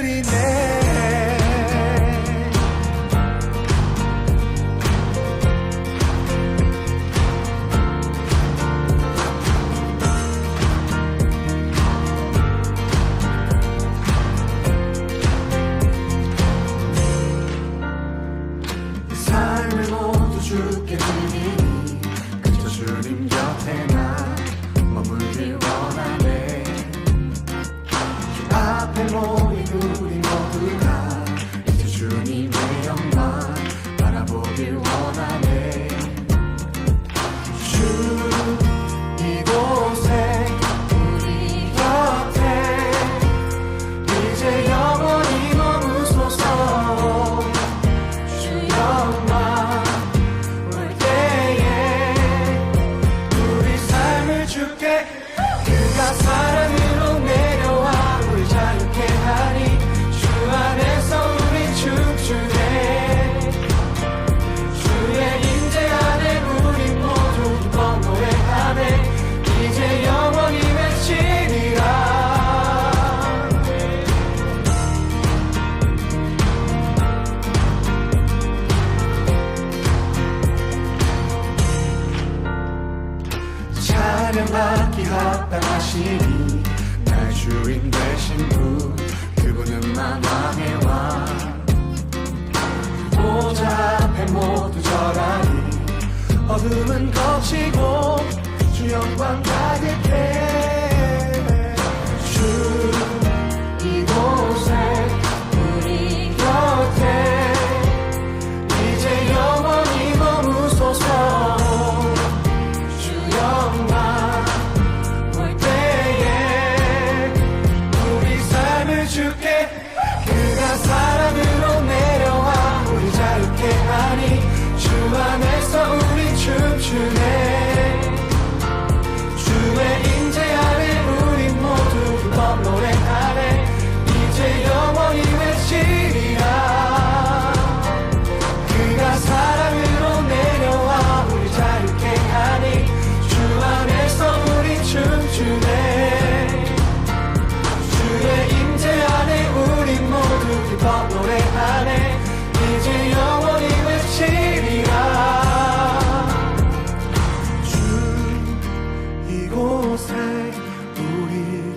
드리네. 삶을 모두 주께 드리니 그저 주님 곁에 나 머물길 원하네. 주 앞에 모인 우리 모두가 이제 주님의 영광 바라보길 원하네. 주 이곳에 우리 곁에 이제 영원히 머무소서. 주 영광 올 때에 우리 삶을 주께 그가 사랑으로 내려와 우리 자유케 하니 주 안에서 우리 춤추네. 주의 임재 안에 우리 모두 기뻐 노래하네. 이제 영원히 외치리라. 찬양받기 합당하시니 나의 주인 되신 분 그분은 만왕의 왕. 보좌 앞에 모두 절하니 어둠은 거치고 주 영광 가득해. 주 이곳에 우리 곁에 이제 영원히 머무소서. 주 영광 올 때에 우리 삶을 주께 그가 사랑으로 내려와 우리 자유케 하니 주 안에서 우리 춤추네. 주의 임재 안에 우리 모두 기뻐 노래하네. 이제 영원히 외치리라. 그가 사랑으로 내려와 우리 자유케 하니 주 안에서 우리 춤추네. 주의 임재 안에 우리 모두 기뻐 노래하네. 이제 영원히 외치리라. 주 이곳에 우리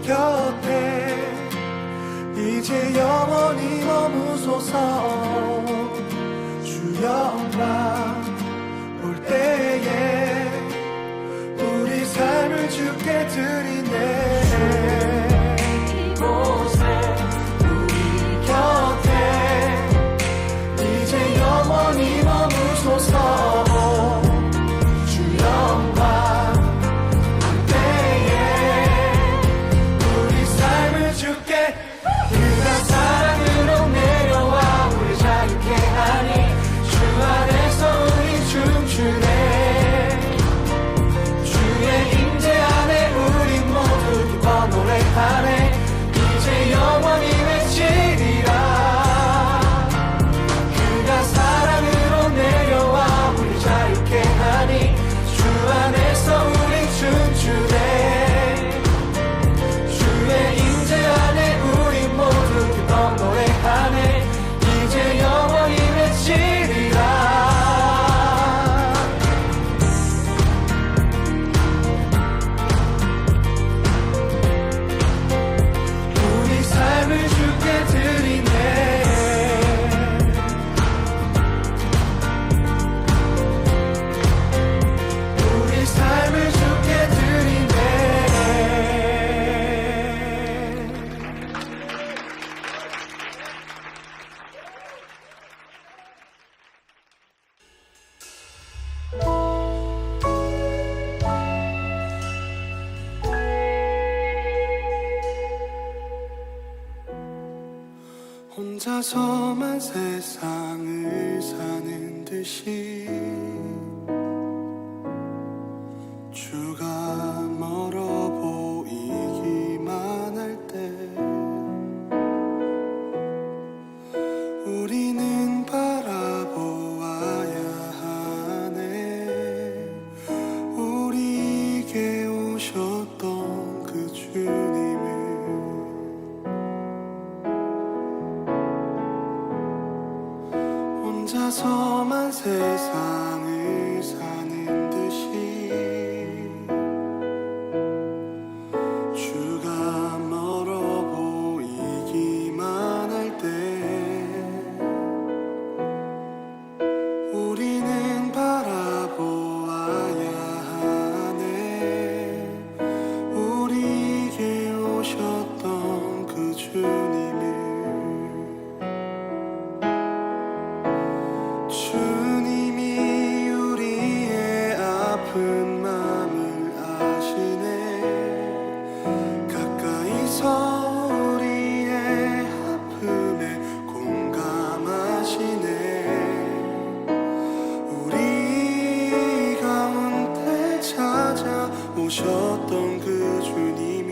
곁에 이제 영원히 머무소서. 주 영광 올 때에 우리 삶을 주께 드리네. 이곳에 우리 곁에 이제 영원히 머무소서. 주 영광 올 때에 우리 삶을 주께 그가 사랑으로 내려와 우리 자유케 하니 주 안에서 우리 춤추네. 주의 임재 안에 우리 모두 기뻐 노래하네. 이제 영원히 외치리라. 그가 사랑으로 내려와 우리 자유케 하니 주 안에서 우리 춤추네. 주의 임재 안에 우리 모두 기뻐 노래하네. 이제 영원히 외치리라. 우리 삶을 주께 드리네. 우리 삶을 주께 드리네. 혼자서만 세상을 사는 듯이 주가 멀어 보이기만 할 때 우리는 바라보아야 하네. 우리에게 오셨던 그 주님을 혼자서만 세상을 사는 듯이 주가 멀어 보이기만 할 때 우리는 바라보아야 하네. 우리에게 오셨던 그 주님을. 주님이 우리의 아픈 마음을 아시네. 가까이서 우리의 아픔에 공감하시네. 우리 가운데 찾아오셨던 그 주님이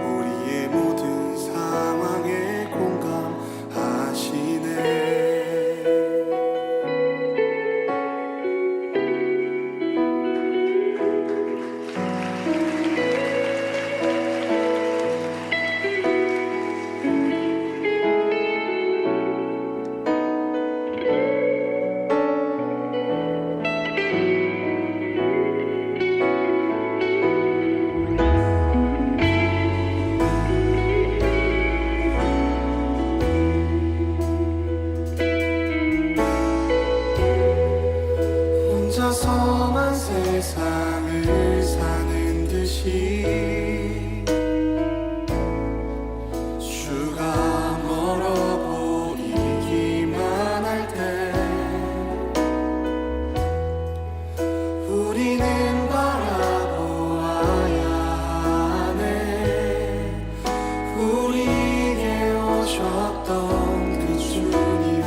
우리의 모든 상황에 공감하시네. 혼자서만 세상을 사는 듯이 주가 멀어 보이기만 할 때 우리는 바라보아야 하네. 우리에게 오셨던 그 주님을.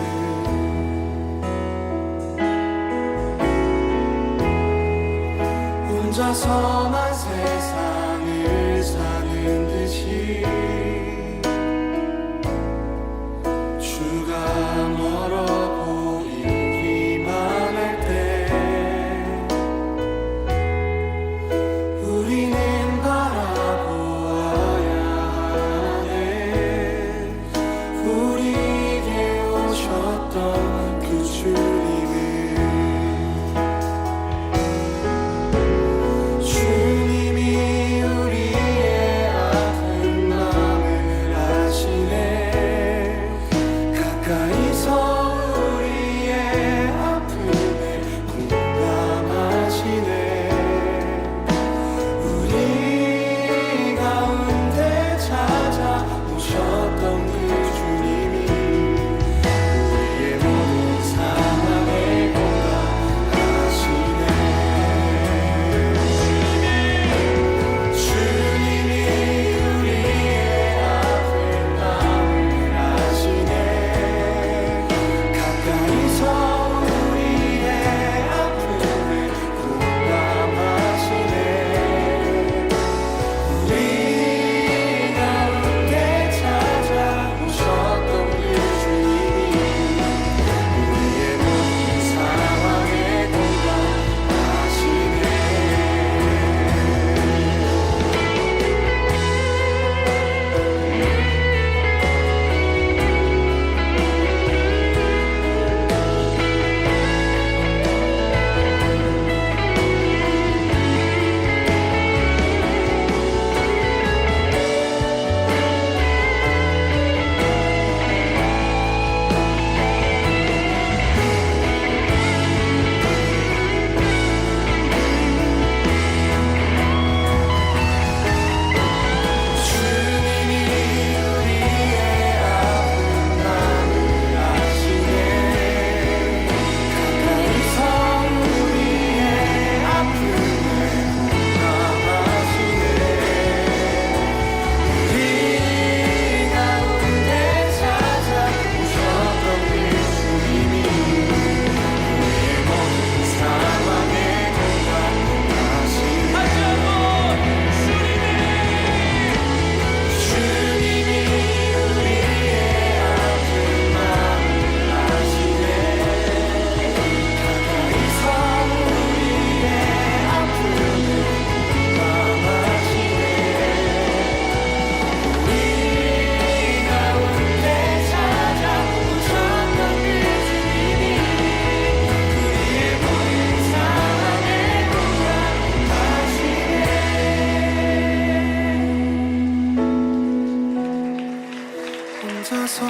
혼자서만 세상을 사는 듯이 주가 멀어 보이기만 할 때 우리는 바라보아야 하네. 우리에게 오셨던 그 주님을. 주님이 우리의 아픈 마음을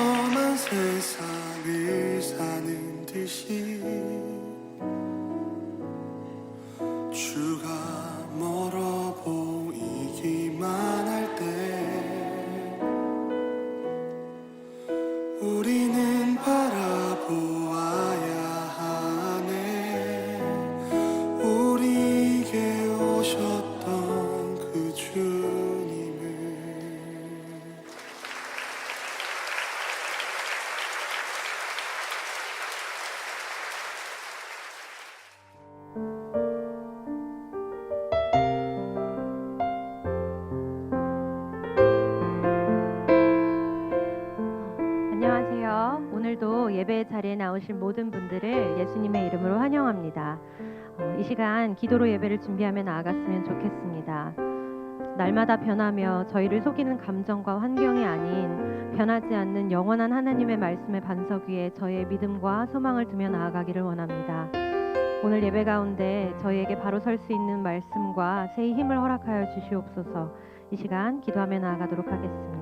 험한 세상을 사는 듯이 주가 멀어 보이기만 할 때 우리는 바라보아야 하네. 우리에게 오셨던 그 주님을. 안녕하세요. 오늘도 예배 자리에 나오신 모든 분들을 예수님의 이름으로 환영합니다. 이 시간 기도로 예배를 준비하며 나아갔으면 좋겠습니다. 날마다 변하며 저희를 속이는 감정과 환경이 아닌 변하지 않는 영원한 하나님의 말씀의 반석 위에 저희의 믿음과 소망을 두며 나아가기를 원합니다. 오늘 예배 가운데 저희에게 바로 설 수 있는 말씀과 새 힘을 허락하여 주시옵소서. 이 시간 기도하며 나아가도록 하겠습니다.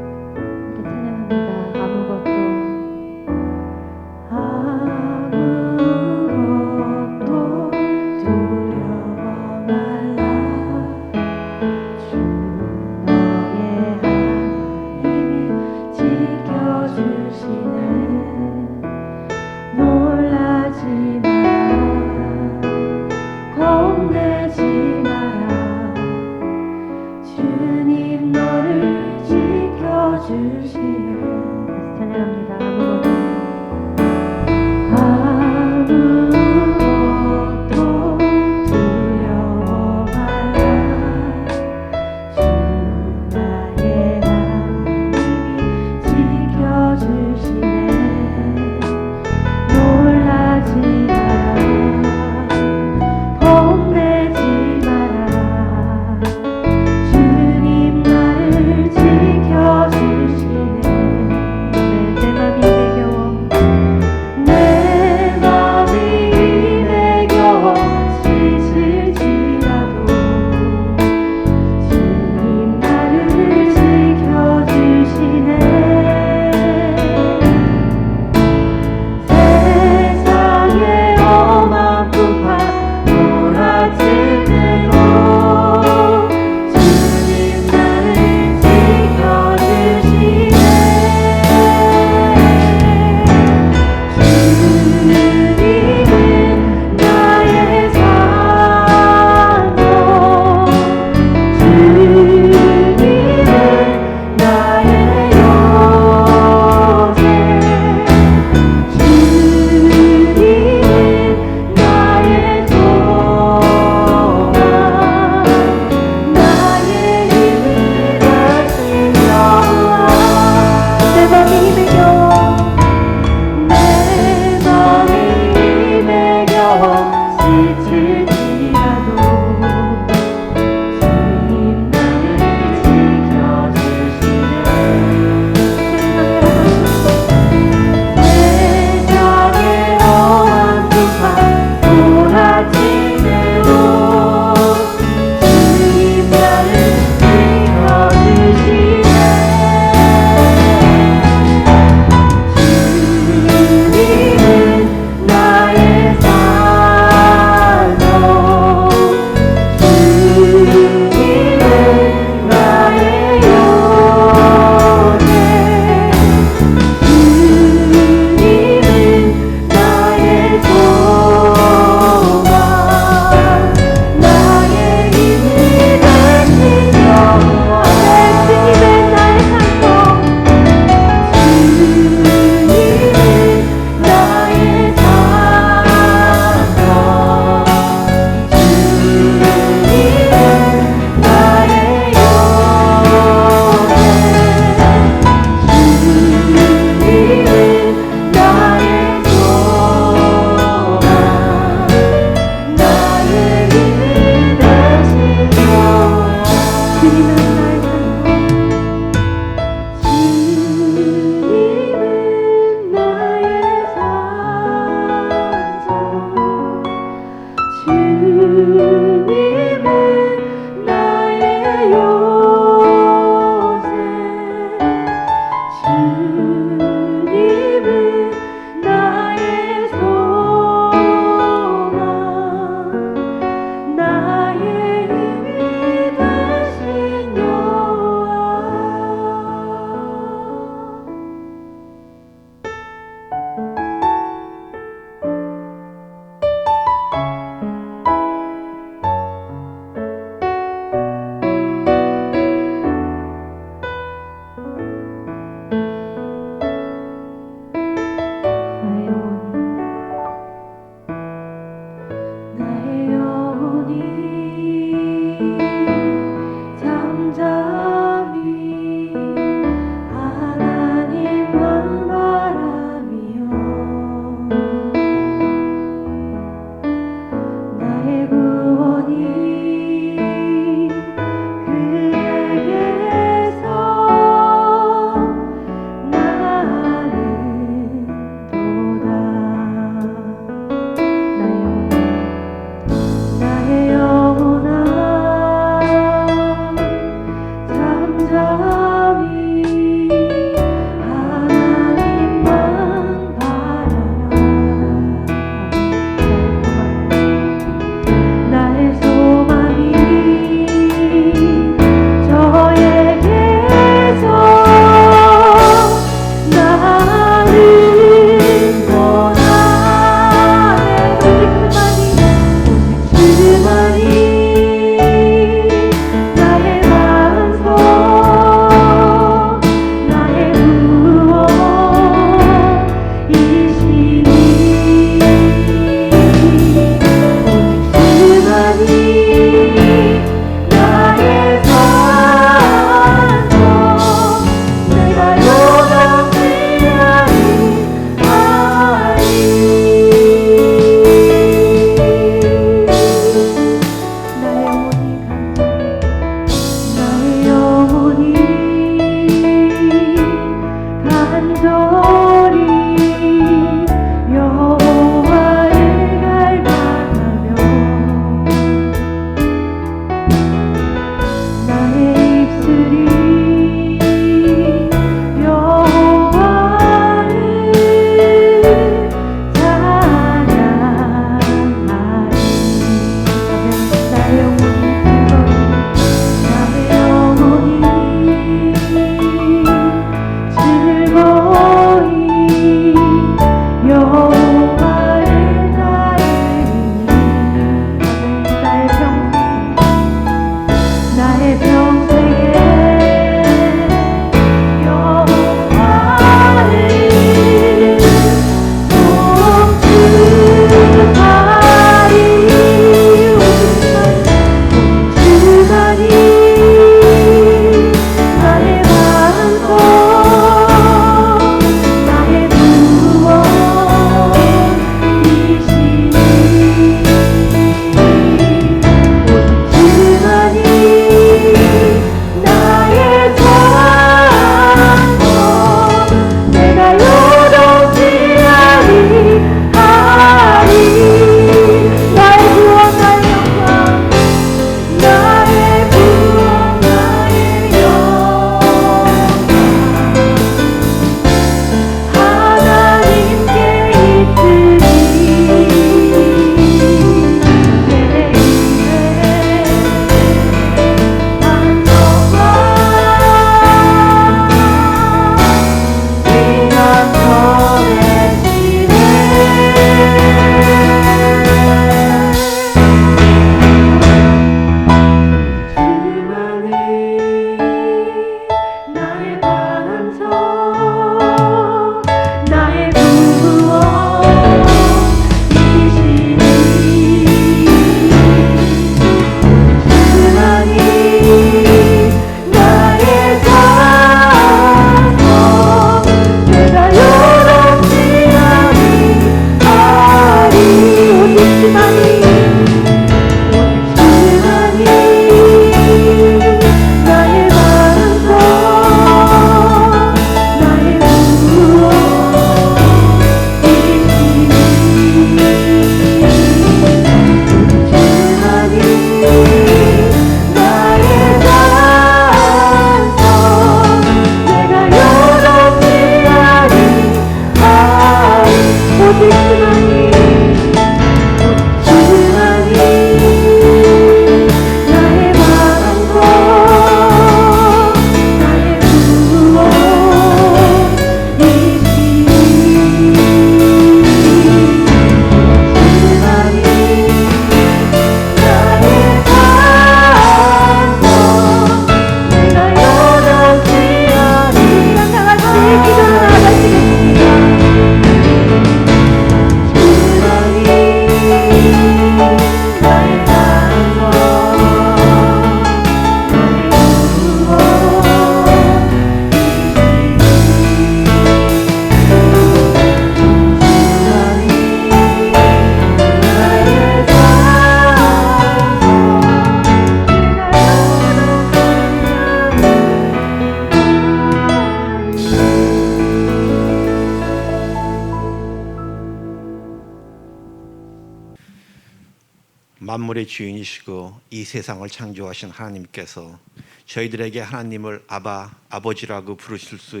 만물의 주인이시고 이 세상을 창조하신 하나님께서 저희들에게 하나님을 아바, 아버지라고 부를 수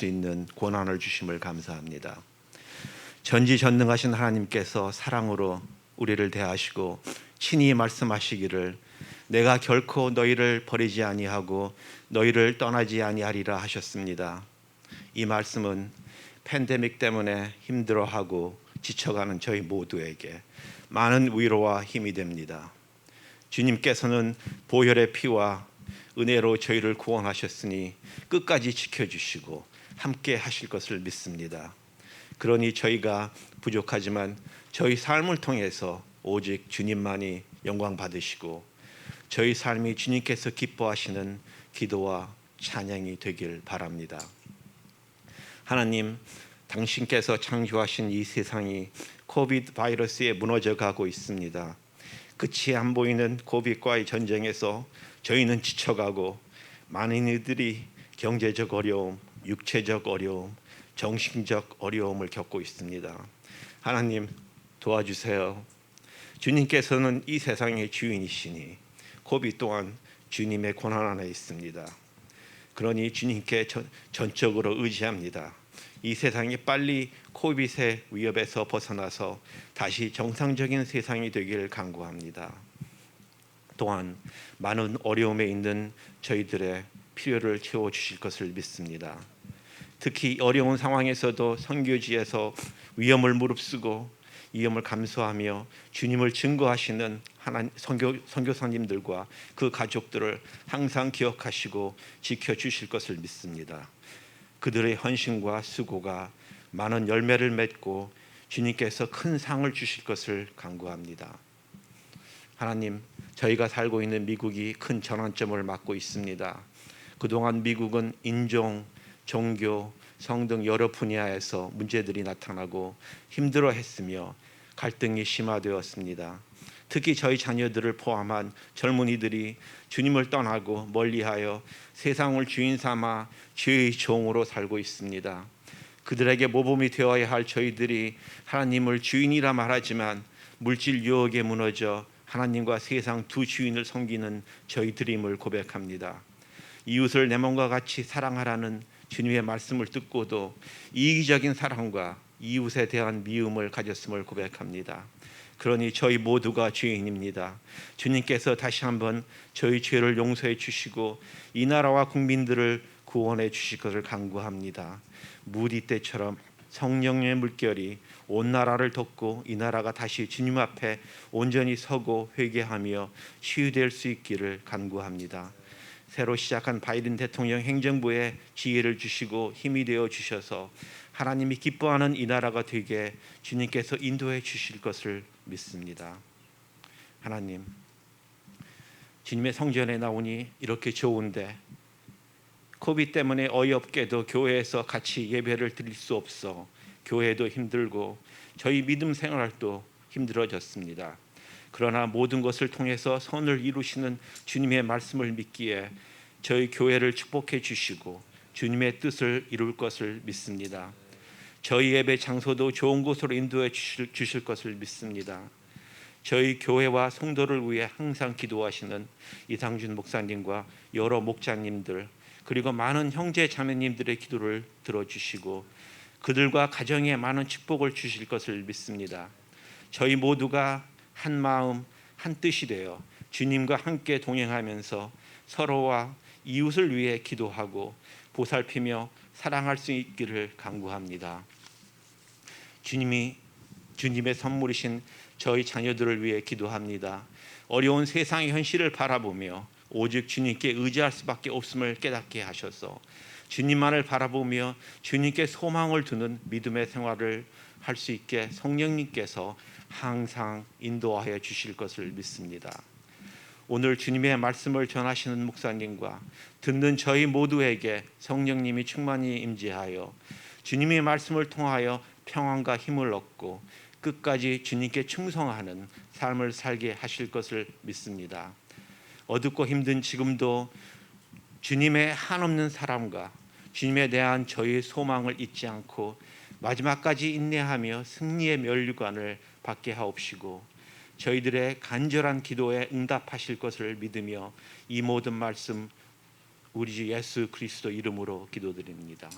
있는 권한을 주심을 감사합니다. 전지전능하신 하나님께서 사랑으로 우리를 대하시고 친히 말씀하시기를 내가 결코 너희를 버리지 아니하고 너희를 떠나지 아니하리라 하셨습니다. 이 말씀은 팬데믹 때문에 힘들어하고 지쳐가는 저희 모두에게 많은 위로와 힘이 됩니다. 주님께서는 보혈의 피와 은혜로 저희를 구원하셨으니 끝까지 지켜주시고 함께 하실 것을 믿습니다. 그러니 저희가 부족하지만 저희 삶을 통해서 오직 주님만이 영광 받으시고 저희 삶이 주님께서 기뻐하시는 기도와 찬양이 되길 바랍니다. 하나님, 당신께서 창조하신 이 세상이 코비드 바이러스에 무너져 가고 있습니다. 끝이 안 보이는 코비드과의 전쟁에서 저희는 지쳐가고 많은 이들이 경제적 어려움, 육체적 어려움, 정신적 어려움을 겪고 있습니다. 하나님 도와주세요. 주님께서는 이 세상의 주인이시니 코비드 또한 주님의 권한 안에 있습니다. 그러니 주님께 전적으로 의지합니다. 이 세상이 빨리 코비드의 위협에서 벗어나서 다시 정상적인 세상이 되기를 간구합니다. 또한 많은 어려움에 있는 저희들의 필요를 채워주실 것을 믿습니다. 특히 어려운 상황에서도 선교지에서 위험을 무릅쓰고 위험을 감수하며 주님을 증거하시는 선교사님들과 그 가족들을 항상 기억하시고 지켜주실 것을 믿습니다. 그들의 헌신과 수고가 많은 열매를 맺고 주님께서 큰 상을 주실 것을 간구합니다. 하나님, 저희가 살고 있는 미국이 큰 전환점을 맞고 있습니다. 그동안 미국은 인종, 종교, 성 등 여러 분야에서 문제들이 나타나고 힘들어했으며 갈등이 심화되었습니다. 특히 저희 자녀들을 포함한 젊은이들이 주님을 떠나고 멀리하여 세상을 주인 삼아 죄의 종으로 살고 있습니다. 그들에게 모범이 되어야 할 저희들이 하나님을 주인이라 말하지만 물질 유혹에 무너져 하나님과 세상 두 주인을 섬기는 저희들임을 고백합니다. 이웃을 내 몸과 같이 사랑하라는 주님의 말씀을 듣고도 이기적인 사랑과 이웃에 대한 미움을 가졌음을 고백합니다. 그러니 저희 모두가 죄인입니다. 주님께서 다시 한번 저희 죄를 용서해 주시고 이 나라와 국민들을 구원해 주실 것을 간구합니다. 무디 때처럼 성령의 물결이 온 나라를 덮고 이 나라가 다시 주님 앞에 온전히 서고 회개하며 치유될 수 있기를 간구합니다. 새로 시작한 바이든 대통령 행정부에 지혜를 주시고 힘이 되어 주셔서 하나님이 기뻐하는 이 나라가 되게 주님께서 인도해 주실 것을 믿습니다. 하나님, 주님의 성전에 나오니 이렇게 좋은데 코비드 때문에 어이없게도 교회에서 같이 예배를 드릴 수 없어 교회도 힘들고 저희 믿음 생활도 힘들어졌습니다. 그러나 모든 것을 통해서 선을 이루시는 주님의 말씀을 믿기에 저희 교회를 축복해 주시고 주님의 뜻을 이룰 것을 믿습니다. 저희 예배 장소도 좋은 곳으로 인도해 주실 것을 믿습니다. 저희 교회와 성도를 위해 항상 기도하시는 이상준 목사님과 여러 목자님들 그리고 많은 형제 자매님들의 기도를 들어주시고 그들과 가정에 많은 축복을 주실 것을 믿습니다. 저희 모두가 한 마음 한 뜻이 되어 주님과 함께 동행하면서 서로와 이웃을 위해 기도하고 보살피며 사랑할 수 있기를 간구합니다. 주님의 선물이신 저희 자녀들을 위해 기도합니다. 어려운 세상의 현실을 바라보며 오직 주님께 의지할 수밖에 없음을 깨닫게 하셔서 주님만을 바라보며 주님께 소망을 두는 믿음의 생활을 할 수 있게 성령님께서 항상 인도하여 주실 것을 믿습니다. 오늘 주님의 말씀을 전하시는 목사님과 듣는 저희 모두에게 성령님이 충만히 임재하여 주님의 말씀을 통하여 평안과 힘을 얻고 끝까지 주님께 충성하는 삶을 살게 하실 것을 믿습니다. 어둡고 힘든 지금도 주님의 한없는 사랑과 주님에 대한 저희의 소망을 잊지 않고 마지막까지 인내하며 승리의 면류관을 받게 하옵시고 저희들의 간절한 기도에 응답하실 것을 믿으며 이 모든 말씀 우리 주 예수 그리스도 이름으로 기도드립니다.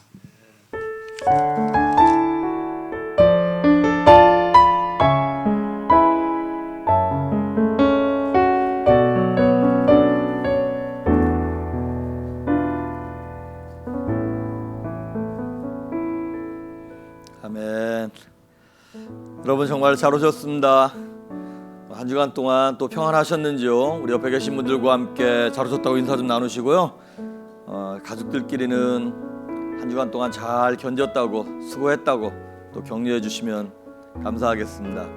아멘. 여러분 정말 잘 오셨습니다. 한 주간 동안 또 평안하셨는지요? 우리 옆에 계신 분들과 함께 잘 오셨다고 인사 좀 나누시고요. 가족들끼리는 한 주간 동안 잘 견뎠다고, 수고했다고 또 격려해 주시면 감사하겠습니다.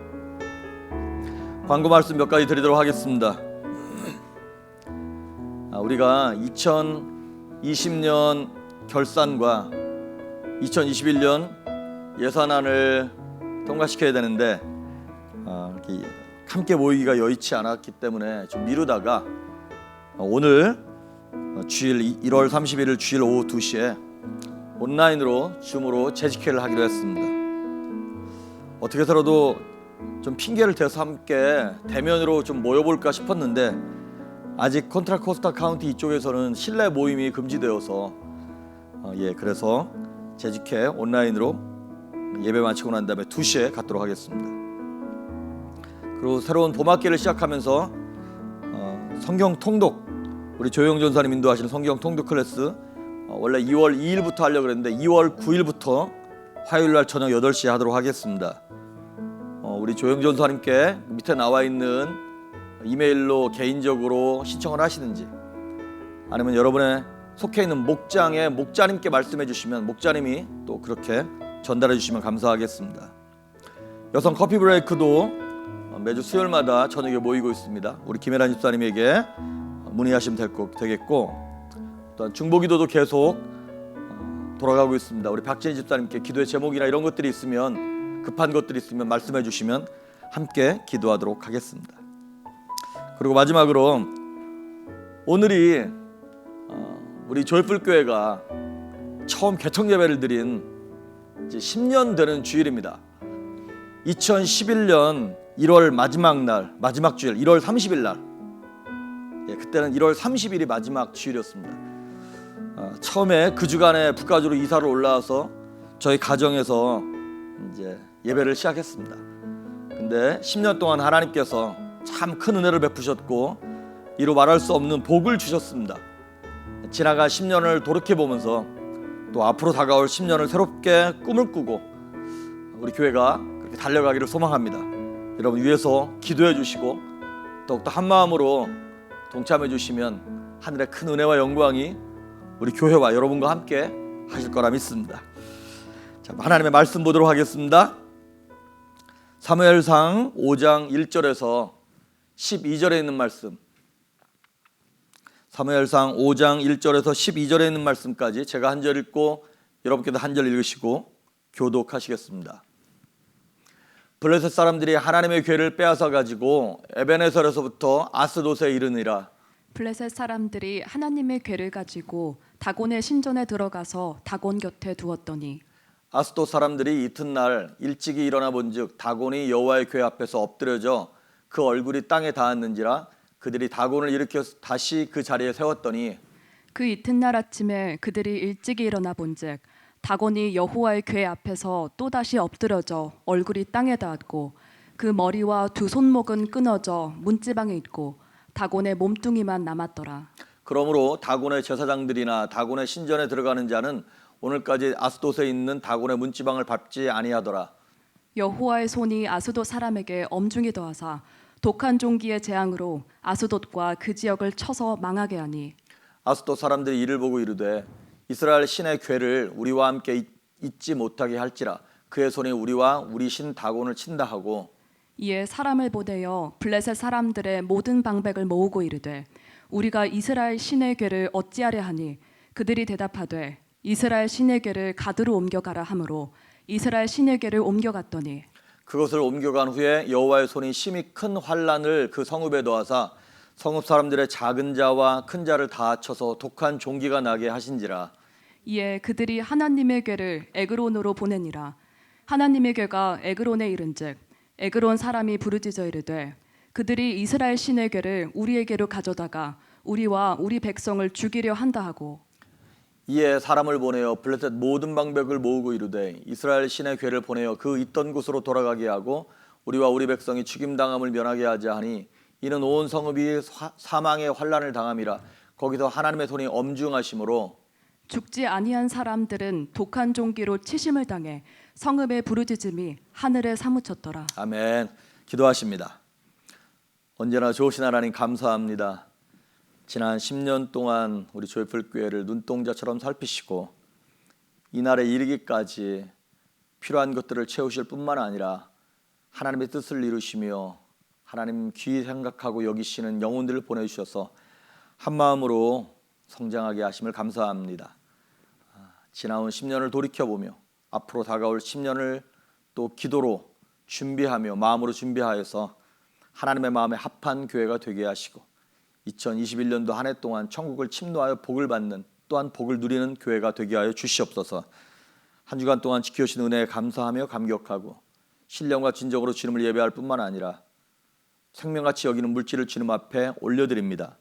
광고 말씀 몇 가지 드리도록 하겠습니다. 우리가 2020년 결산과 2021년 예산안을 통과시켜야 되는데 함께 모이기가 여의치 않았기 때문에 좀 미루다가 오늘 주일 1월 31일 주일 오후 2시에 온라인으로 줌으로 재직회를 하기로 했습니다. 어떻게 해서라도 좀 핑계를 대서 함께 대면으로 좀 모여볼까 싶었는데 아직 컨트라 코스타 카운티 이쪽에서는 실내 모임이 금지되어서 그래서 재직회 온라인으로 예배 마치고 난 다음에 2시에 갖도록 하겠습니다. 그리고 새로운 봄학기를 시작하면서 성경 통독, 우리 조영 전사님 인도하시는 성경 통독 클래스 원래 2월 2일부터 하려고 그랬는데 2월 9일부터 화요일날 저녁 8시에 하도록 하겠습니다. 우리 조영 전사님께 밑에 나와 있는 이메일로 개인적으로 신청을 하시든지 아니면 여러분의 속해 있는 목장에 목자님께 말씀해 주시면 목자님이 또 그렇게 전달해 주시면 감사하겠습니다. 여성 커피 브레이크도 매주 수요일마다 저녁에 모이고 있습니다. 우리 김혜란 집사님에게 문의하시면 되겠고 또한 중보기도도 계속 돌아가고 있습니다. 우리 박진희 집사님께 기도의 제목이나 이런 것들이 있으면 급한 것들이 있으면 말씀해 주시면 함께 기도하도록 하겠습니다. 그리고 마지막으로 오늘이 우리 조이풀교회가 처음 개척 예배를 드린 이제 10년 되는 주일입니다. 2011년 1월 마지막 날, 마지막 주일 1월 30일 날, 그때는 1월 30일이 마지막 주일이었습니다. 처음에 그 주간에 북가주로 이사를 올라와서 저희 가정에서 이제 예배를 시작했습니다. 근데 10년 동안 하나님께서 참 큰 은혜를 베푸셨고 이루 말할 수 없는 복을 주셨습니다. 지나간 10년을 돌이켜 보면서 또 앞으로 다가올 10년을 새롭게 꿈을 꾸고 우리 교회가 그렇게 달려가기를 소망합니다. 여러분 위에서 기도해 주시고 더욱더 한 마음으로 동참해 주시면 하늘의 큰 은혜와 영광이 우리 교회와 여러분과 함께 하실 거라 믿습니다. 자, 하나님의 말씀 보도록 하겠습니다. 사무엘상 5장 1절에서 12절에 있는 말씀, 사무엘상 5장 1절에서 12절에 있는 말씀까지 제가 한 절 읽고 여러분께도 한 절 읽으시고 교독하시겠습니다. 블레셋 사람들이 하나님의 궤를 빼앗아 가지고 에벤에설에서부터 아스돗에 이르니라. 블레셋 사람들이 하나님의 궤를 가지고 다곤의 신전에 들어가서 다곤 곁에 두었더니 아스돗 사람들이 이튿날 일찍이 일어나 본즉 다곤이 여호와의 궤 앞에서 엎드려져 그 얼굴이 땅에 닿았는지라. 그들이 다곤을 일으켜 다시 그 자리에 세웠더니 그 이튿날 아침에 그들이 일찍이 일어나 본즉 다곤이 여호와의 궤 앞에서 또다시 엎드려져 얼굴이 땅에 닿았고 그 머리와 두 손목은 끊어져 문지방에 있고 다곤의 몸뚱이만 남았더라. 그러므로 다곤의 제사장들이나 다곤의 신전에 들어가는 자는 오늘까지 아스돗에 있는 다곤의 문지방을 밟지 아니하더라. 여호와의 손이 아스돗 사람에게 엄중히 더하사 독한 종기의 재앙으로 아스돗과 그 지역을 쳐서 망하게 하니 아스돗 사람들이 이를 보고 이르되 이스라엘 신의 궤를 우리와 함께 잊지 못하게 할지라. 그의 손이 우리와 우리 신 다곤을 친다 하고 이에 사람을 보내어 블레셋 사람들의 모든 방백을 모으고 이르되 우리가 이스라엘 신의 궤를 어찌하려 하니 그들이 대답하되 이스라엘 신의 궤를 가드로 옮겨가라 하므로 이스라엘 신의 궤를 옮겨갔더니 그것을 옮겨간 후에 여호와의 손이 심히 큰 환란을 그 성읍에 더하사 성읍 사람들의 작은 자와 큰 자를 다 쳐서 독한 종기가 나게 하신지라. 이에 그들이 하나님의 궤를 에그론으로 보내니라. 하나님의 궤가 에그론에 이른즉 에그론 사람이 부르짖어 이르되 그들이 이스라엘 신의 궤를 우리에게로 가져다가 우리와 우리 백성을 죽이려 한다 하고 이에 사람을 보내어 블레셋 모든 방백을 모으고 이르되 이스라엘 신의 궤를 보내어 그 있던 곳으로 돌아가게 하고 우리와 우리 백성이 죽임당함을 면하게 하자 하니 이는 온 성읍이 사망의 환난을 당함이라. 거기서 하나님의 손이 엄중하심으로 죽지 아니한 사람들은 독한 종기로 치심을 당해 성읍의 부르짖음이 하늘에 사무쳤더라. 아멘. 기도하십니다. 언제나 좋으신 하나님 감사합니다. 지난 10년 동안 우리 조이풀교회를 눈동자처럼 살피시고 이날에 이르기까지 필요한 것들을 채우실 뿐만 아니라 하나님의 뜻을 이루시며 하나님 귀히 생각하고 여기시는 영혼들을 보내주셔서 한마음으로 성장하게 하심을 감사합니다. 지나온 10년을 돌이켜보며 앞으로 다가올 10년을 또 기도로 준비하며 마음으로 준비하여서 하나님의 마음에 합한 교회가 되게 하시고 2021년도 한 해 동안 천국을 침노하여 복을 받는 또한 복을 누리는 교회가 되게 하여 주시옵소서. 한 주간 동안 지켜주신 은혜에 감사하며 감격하고 신령과 진정으로 주님을 예배할 뿐만 아니라 생명같이 여기는 물질을 주님 앞에 올려드립니다.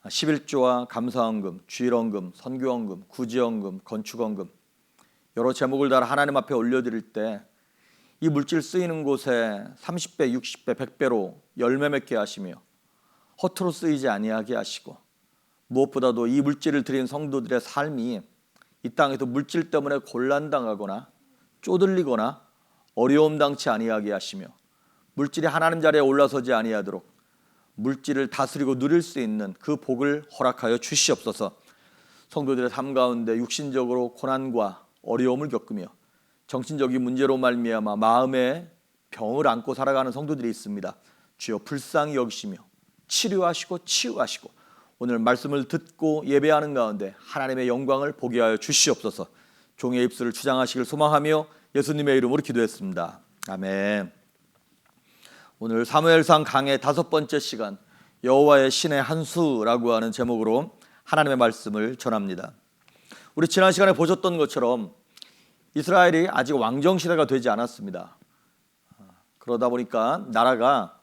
11조와 감사헌금, 주일헌금, 선교헌금, 구제헌금, 건축헌금 여러 제목을 달아 하나님 앞에 올려드릴 때 이 물질 쓰이는 곳에 30배, 60배, 100배로 열매 맺게 하시며 허투루 쓰이지 아니하게 하시고 무엇보다도 이 물질을 드린 성도들의 삶이 이 땅에서 물질 때문에 곤란당하거나 쪼들리거나 어려움 당치 아니하게 하시며 물질이 하나님 자리에 올라서지 아니하도록 물질을 다스리고 누릴 수 있는 그 복을 허락하여 주시옵소서. 성도들의 삶 가운데 육신적으로 고난과 어려움을 겪으며 정신적인 문제로 말미암아 마음의 병을 안고 살아가는 성도들이 있습니다. 주여 불쌍히 여기시며 치료하시고 치유하시고 오늘 말씀을 듣고 예배하는 가운데 하나님의 영광을 보게 하여 주시옵소서. 종의 입술을 주장하시길 소망하며 예수님의 이름으로 기도했습니다. 아멘. 오늘 사무엘상 강의 5번째 시간 여호와의 신의 한 수라고 하는 제목으로 하나님의 말씀을 전합니다. 우리 지난 시간에 보셨던 것처럼 이스라엘이 아직 왕정시대가 되지 않았습니다. 그러다 보니까 나라가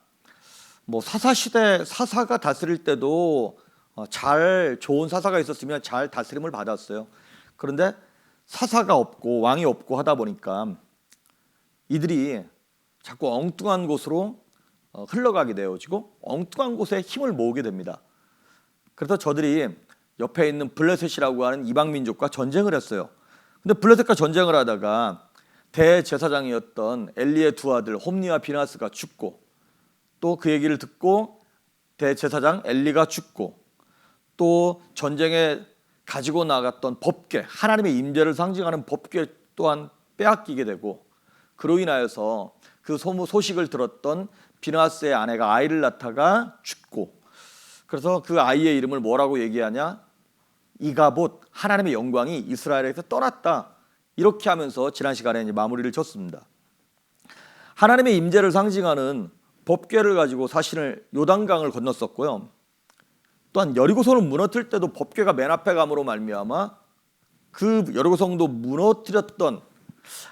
사사시대 사사가 다스릴 때도 좋은 사사가 있었으면 잘 다스림을 받았어요. 그런데 사사가 없고 왕이 없고 하다 보니까 이들이 자꾸 엉뚱한 곳으로 흘러가게 되어지고 엉뚱한 곳에 힘을 모으게 됩니다. 그래서 저들이 옆에 있는 블레셋이라고 하는 이방 민족과 전쟁을 했어요. 근데 블레셋과 전쟁을 하다가 대제사장이었던 엘리의 두 아들 홈니와 비나스가 죽고 또 그 얘기를 듣고 대제사장 엘리가 죽고 또 전쟁에 가지고 나갔던 법궤, 하나님의 임재를 상징하는 법궤 또한 빼앗기게 되고 그로 인하여서 그 소식을 들었던 비나스의 아내가 아이를 낳다가 죽고 그래서 그 아이의 이름을 뭐라고 얘기하냐? 이가봇, 하나님의 영광이 이스라엘에서 떠났다. 이렇게 하면서 지난 시간에 이제 마무리를 쳤습니다. 하나님의 임재를 상징하는 법궤를 가지고 사실은 요단강을 건넜었고요. 또한 여리고성을 무너뜨릴 때도 법궤가 맨 앞에 감으로 말미암아 그 여리고성도 무너뜨렸던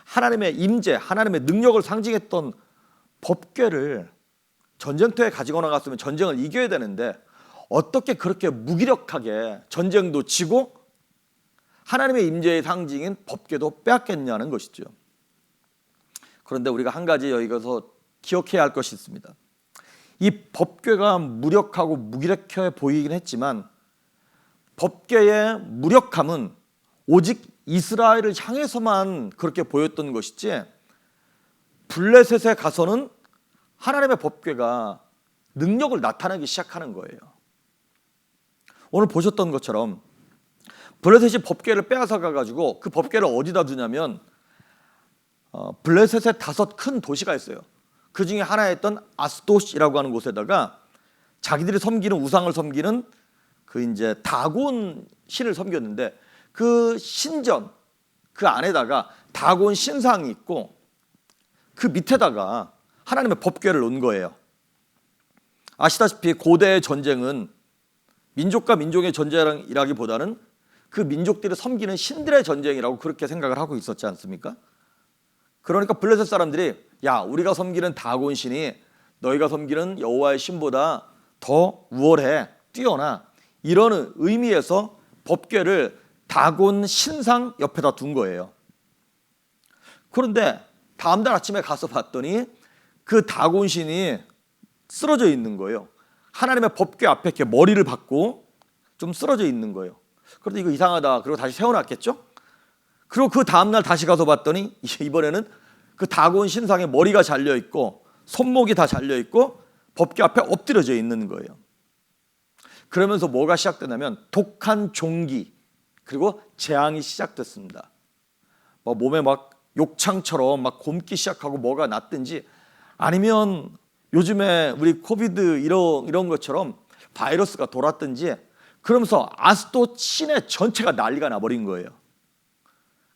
하나님의 임재, 하나님의 능력을 상징했던 법궤를 전쟁터에 가지고 나갔으면 전쟁을 이겨야 되는데 어떻게 그렇게 무기력하게 전쟁도 지고 하나님의 임재의 상징인 법궤도 빼앗겼냐는 것이죠. 그런데 우리가 한 가지 여기서 기억해야 할 것이 있습니다. 이 법궤가 무력하고 무기력해 보이긴 했지만 법궤의 무력함은 오직 이스라엘을 향해서만 그렇게 보였던 것이지 블레셋에 가서는 하나님의 법궤가 능력을 나타내기 시작하는 거예요. 오늘 보셨던 것처럼 블레셋이 법궤를 빼앗아 가지고 그 법궤를 어디다 두냐면 블레셋에 5 큰 도시가 있어요. 그 중에 하나였던 아스돗이라고 하는 곳에다가 자기들이 섬기는 우상을 섬기는 그 이제 다곤 신을 섬겼는데 그 신전 그 안에다가 다곤 신상이 있고 그 밑에다가 하나님의 법궤를 놓은 거예요. 아시다시피 고대의 전쟁은 민족과 민족의 전쟁이라기보다는 그 민족들이 섬기는 신들의 전쟁이라고 그렇게 생각을 하고 있었지 않습니까? 그러니까 블레셋 사람들이 야 우리가 섬기는 다곤 신이 너희가 섬기는 여호와의 신보다 더 우월해, 뛰어나, 이런 의미에서 법궤를 다곤 신상 옆에다 둔 거예요. 그런데 다음날 아침에 가서 봤더니 그 다곤 신이 쓰러져 있는 거예요. 하나님의 법궤 앞에 이렇게 머리를 박고 좀 쓰러져 있는 거예요. 그런데 이거 이상하다. 그리고 다시 세워놨겠죠? 그리고 그 다음날 다시 가서 봤더니 이번에는 그 다곤 신상에 머리가 잘려 있고 손목이 다 잘려 있고 법궤 앞에 엎드려져 있는 거예요. 그러면서 뭐가 시작되냐면 독한 종기 그리고 재앙이 시작됐습니다. 몸에 막 욕창처럼 막 곪기 시작하고 뭐가 났든지, 아니면 요즘에 우리 코비드 이런 것처럼 바이러스가 돌았든지, 그러면서 아스도 시내 전체가 난리가 나버린 거예요.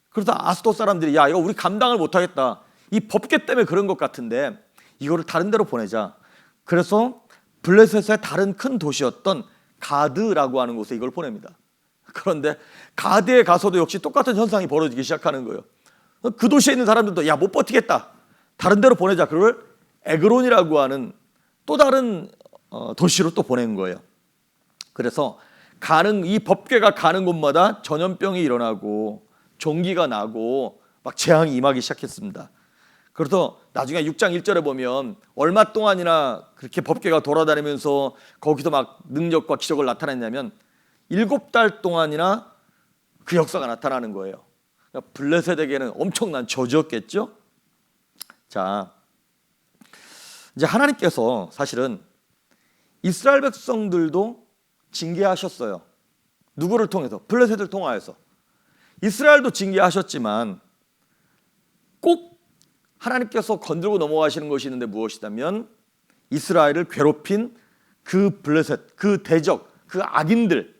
그래서 아스도 사람들이 야, 이거 우리 감당을 못하겠다, 이 법궤 때문에 그런 것 같은데 이거를 다른 데로 보내자. 그래서 블레셋의 다른 큰 도시였던 가드라고 하는 곳에 이걸 보냅니다. 그런데 가드에 가서도 역시 똑같은 현상이 벌어지기 시작하는 거예요. 그 도시에 있는 사람들도 야, 못 버티겠다, 다른 데로 보내자. 그걸 에그론이라고 하는 또 다른 도시로 또 보낸 거예요. 그래서 이 법궤가 가는 곳마다 전염병이 일어나고 종기가 나고 막 재앙이 임하기 시작했습니다. 그래서 나중에 6장 1절에 보면 얼마 동안이나 그렇게 법궤가 돌아다니면서 거기서 막 능력과 기적을 나타냈냐면 7달 동안이나 그 역사가 나타나는 거예요. 그러니까 블레셋에게는 엄청난 저주였겠죠. 자, 이제 하나님께서 사실은 이스라엘 백성들도 징계하셨어요. 누구를 통해서? 블레셋을 통하여서. 이스라엘도 징계하셨지만 꼭 하나님께서 건들고 넘어가시는 것이 있는데 무엇이냐면 이스라엘을 괴롭힌 그 블레셋, 그 대적, 그 악인들,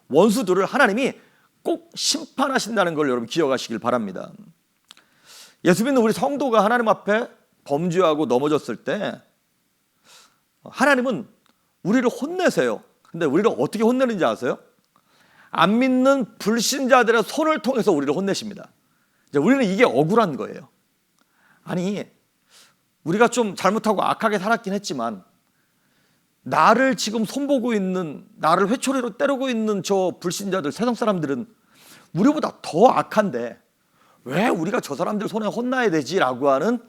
원수들을 하나님이 꼭 심판하신다는 걸 여러분 기억하시길 바랍니다. 예수 믿는 우리 성도가 하나님 앞에 범죄하고 넘어졌을 때 하나님은 우리를 혼내세요. 근데 우리를 어떻게 혼내는지 아세요? 안 믿는 불신자들의 손을 통해서 우리를 혼내십니다. 이제 우리는 이게 억울한 거예요. 아니, 우리가 좀 잘못하고 악하게 살았긴 했지만 나를 지금 손보고 있는, 나를 회초리로 때리고 있는 저 불신자들, 세상 사람들은 우리보다 더 악한데 왜 우리가 저 사람들 손에 혼나야 되지라고 하는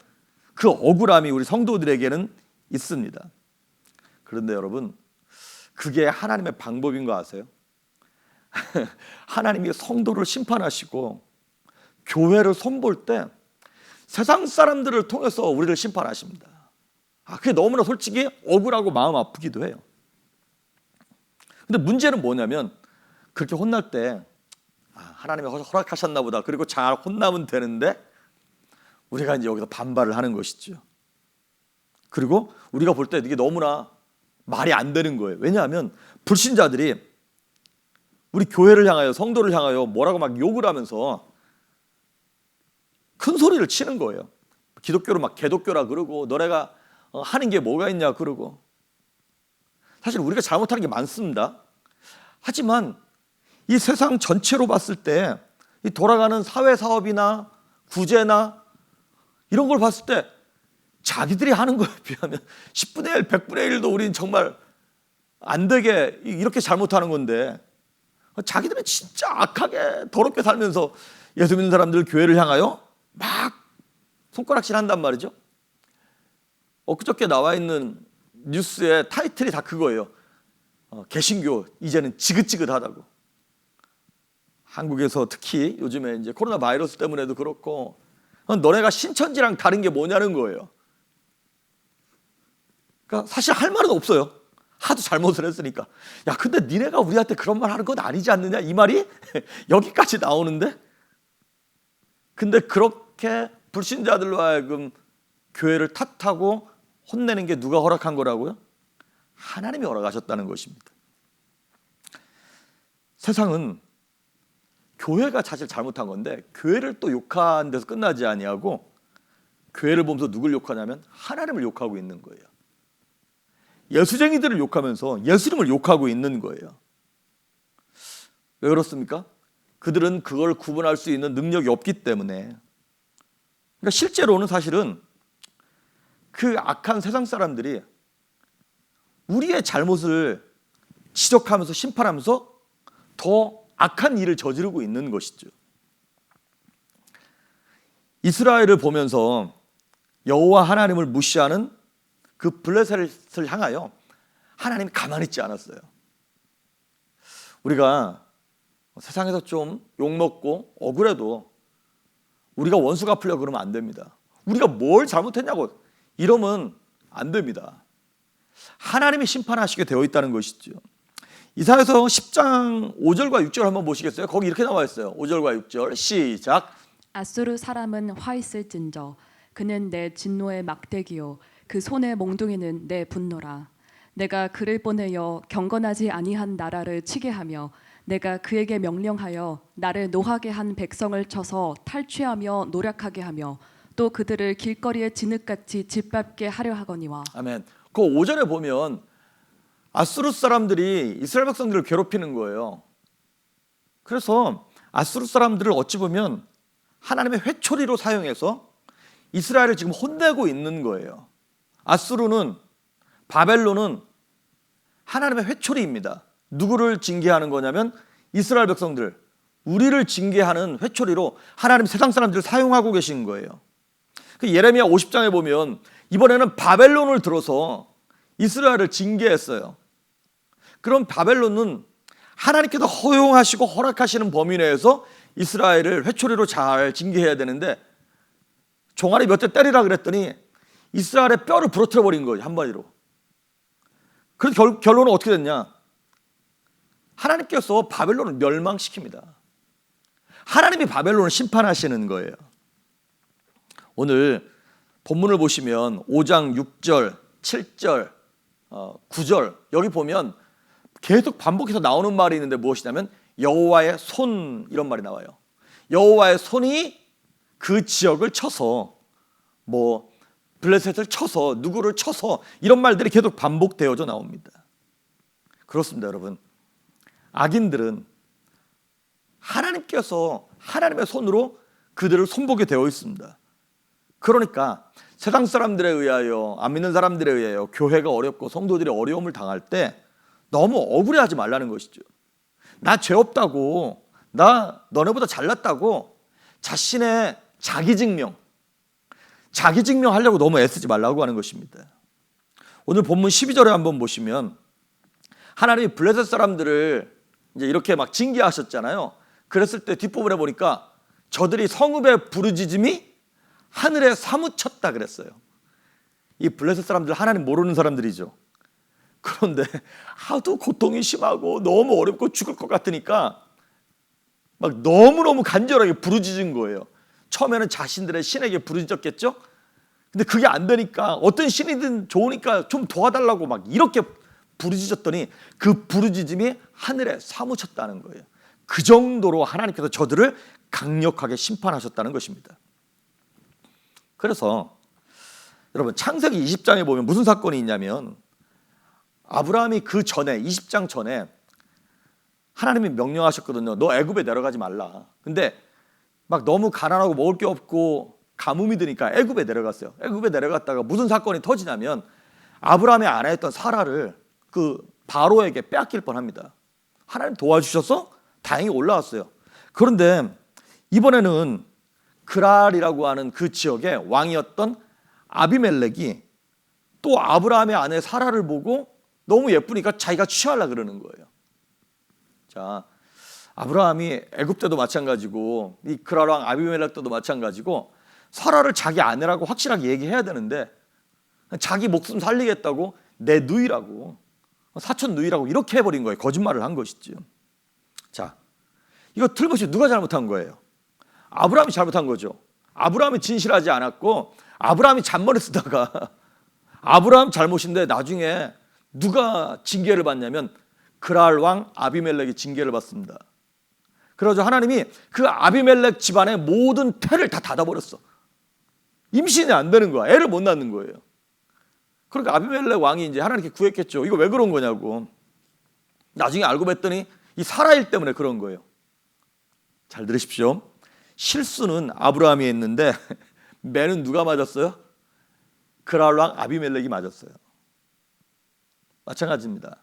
그 억울함이 우리 성도들에게는 있습니다. 그런데 여러분, 그게 하나님의 방법인 거 아세요? 하나님이 성도를 심판하시고 교회를 손볼 때 세상 사람들을 통해서 우리를 심판하십니다. 그게 너무나 솔직히 억울하고 마음 아프기도 해요. 근데 문제는 뭐냐면 그렇게 혼날 때 하나님이 허락하셨나 보다, 그리고 잘 혼나면 되는데 우리가 이제 여기서 반발을 하는 것이죠. 그리고 우리가 볼 때 이게 너무나 말이 안 되는 거예요. 왜냐하면 불신자들이 우리 교회를 향하여, 성도를 향하여 뭐라고 막 욕을 하면서 큰 소리를 치는 거예요. 기독교를 막 개독교라 그러고 너네가 하는 게 뭐가 있냐 그러고. 사실 우리가 잘못하는 게 많습니다. 하지만 이 세상 전체로 봤을 때 이 돌아가는 사회 사업이나 구제나 이런 걸 봤을 때 자기들이 하는 거에 비하면 10분의 1, 100분의 1도 우린 정말 안 되게 이렇게 잘못하는 건데, 자기들은 진짜 악하게 더럽게 살면서 예수 믿는 사람들 교회를 향하여 막 손가락질 한단 말이죠. 엊그저께 나와 있는 뉴스의 타이틀이 다 그거예요. 개신교 이제는 지긋지긋하다고. 한국에서 특히 요즘에 이제 코로나 바이러스 때문에도 그렇고 너네가 신천지랑 다른 게 뭐냐는 거예요. 그러니까 사실 할 말은 없어요. 하도 잘못을 했으니까. 야, 근데 니네가 우리한테 그런 말 하는 건 아니지 않느냐, 이 말이 여기까지 나오는데. 근데 그렇게 불신자들로 하여금 교회를 탓하고 혼내는 게 누가 허락한 거라고요? 하나님이 허락하셨다는 것입니다. 세상은 교회가 사실 잘못한 건데 교회를 또 욕하는 데서 끝나지 아니하고 교회를 보면서 누굴 욕하냐면 하나님을 욕하고 있는 거예요. 예수쟁이들을 욕하면서 예수님을 욕하고 있는 거예요. 왜 그렇습니까? 그들은 그걸 구분할 수 있는 능력이 없기 때문에. 그러니까 실제로는 사실은 그 악한 세상 사람들이 우리의 잘못을 지적하면서 심판하면서 더 악한 일을 저지르고 있는 것이죠. 이스라엘을 보면서 여호와 하나님을 무시하는 그 블레셋을 향하여 하나님이 가만히 있지 않았어요. 우리가 세상에서 좀 욕먹고 억울해도 우리가 원수 갚으려고 그러면 안 됩니다. 우리가 뭘 잘못했냐고 이러면 안 됩니다. 하나님이 심판하시게 되어 있다는 것이죠. 이사야서 10장 5절과 6절 한번 보시겠어요? 거기 이렇게 나와 있어요. 5절과 6절 시작. 아수르 사람은 화 있을진저 그는 내 진노의 막대기요 그 손의 몽둥이는 내 분노라. 내가 그를 보내어 경건하지 아니한 나라를 치게 하며 내가 그에게 명령하여 나를 노하게 한 백성을 쳐서 탈취하며 노력하게 하며 또 그들을 길거리에 진흙같이 짓밟게 하려 하거니와. 아멘. 그 5절에 보면 아수르 사람들이 이스라엘 백성들을 괴롭히는 거예요. 그래서 아수르 사람들을 어찌 보면 하나님의 회초리로 사용해서 이스라엘을 지금 혼내고 있는 거예요. 아수르는, 바벨론은 하나님의 회초리입니다. 누구를 징계하는 거냐면 이스라엘 백성들, 우리를 징계하는 회초리로 하나님 세상 사람들을 사용하고 계신 거예요. 그 예레미야 50장에 보면 이번에는 바벨론을 들어서 이스라엘을 징계했어요. 그럼 바벨론은 하나님께서 허용하시고 허락하시는 범위 내에서 이스라엘을 회초리로 잘 징계해야 되는데 종아리 몇 대 때리라 그랬더니 이스라엘의 뼈를 부러뜨려 버린 거예요. 한마디로. 그래서 결론은 어떻게 됐냐? 하나님께서 바벨론을 멸망시킵니다. 하나님이 바벨론을 심판하시는 거예요. 오늘 본문을 보시면 5장 6절, 7절, 9절 여기 보면 계속 반복해서 나오는 말이 있는데 무엇이냐면 여호와의 손 이런 말이 나와요. 여호와의 손이 그 지역을 쳐서 뭐 블레셋을 쳐서 누구를 쳐서 이런 말들이 계속 반복되어져 나옵니다. 그렇습니다, 여러분. 악인들은 하나님께서 하나님의 손으로 그들을 손보게 되어 있습니다. 그러니까 세상 사람들에 의하여, 안 믿는 사람들에 의하여 교회가 어렵고 성도들이 어려움을 당할 때 너무 억울해하지 말라는 것이죠. 나 죄 없다고, 나 너네보다 잘났다고 자신의 자기 증명하려고 너무 애쓰지 말라고 하는 것입니다. 오늘 본문 12절에 한번 보시면 하나님이 블레셋 사람들을 이제 이렇게 막 징계하셨잖아요. 그랬을 때 뒷부분에 보니까 저들이 성읍의 부르짖음이 하늘에 사무쳤다 그랬어요. 이 블레셋 사람들 하나님 모르는 사람들이죠. 그런데 하도 고통이 심하고 너무 어렵고 죽을 것 같으니까 막 너무너무 간절하게 부르짖은 거예요. 처음에는 자신들의 신에게 부르짖었겠죠. 근데 그게 안 되니까 어떤 신이든 좋으니까 좀 도와달라고 막 이렇게 부르짖었더니 그 부르짖음이 하늘에 사무쳤다는 거예요. 그 정도로 하나님께서 저들을 강력하게 심판하셨다는 것입니다. 그래서 여러분 창세기 20장에 보면 무슨 사건이 있냐면 아브라함이 그 전에 20장 전에 하나님이 명령하셨거든요. 너 애굽에 내려가지 말라. 근데 막 너무 가난하고 먹을 게 없고 가뭄이 드니까 애굽에 내려갔어요. 애굽에 내려갔다가 무슨 사건이 터지냐면 아브라함의 아내였던 사라를 그 바로에게 빼앗길 뻔합니다. 하나님 도와주셔서 다행히 올라왔어요. 그런데 이번에는 그랄이라고 하는 그 지역의 왕이었던 아비멜렉이 또 아브라함의 아내 사라를 보고 너무 예쁘니까 자기가 취하려고 그러는 거예요. 자, 아브라함이 애굽 때도 마찬가지고 이 그랄 왕 아비멜렉 때도 마찬가지고 사라를 자기 아내라고 확실하게 얘기해야 되는데 자기 목숨 살리겠다고 내 누이라고 사촌 누이라고 이렇게 해버린 거예요. 거짓말을 한 것이죠. 자, 이거 틀림없이 누가 잘못한 거예요? 아브라함이 잘못한 거죠. 아브라함이 진실하지 않았고 아브라함이 잔머리 쓰다가 아브라함 잘못인데 나중에 누가 징계를 받냐면 그랄 왕 아비멜렉이 징계를 받습니다. 그래서 하나님이 그 아비멜렉 집안의 모든 태를 다 닫아버렸어. 임신이 안 되는 거야. 애를 못 낳는 거예요. 그러니까 아비멜렉 왕이 이제 하나님께 구했겠죠. 이거 왜 그런 거냐고. 나중에 알고 봤더니 이 사라일 때문에 그런 거예요. 잘 들으십시오. 실수는 아브라함이 했는데 매는 누가 맞았어요? 그랄 왕 아비멜렉이 맞았어요. 마찬가지입니다.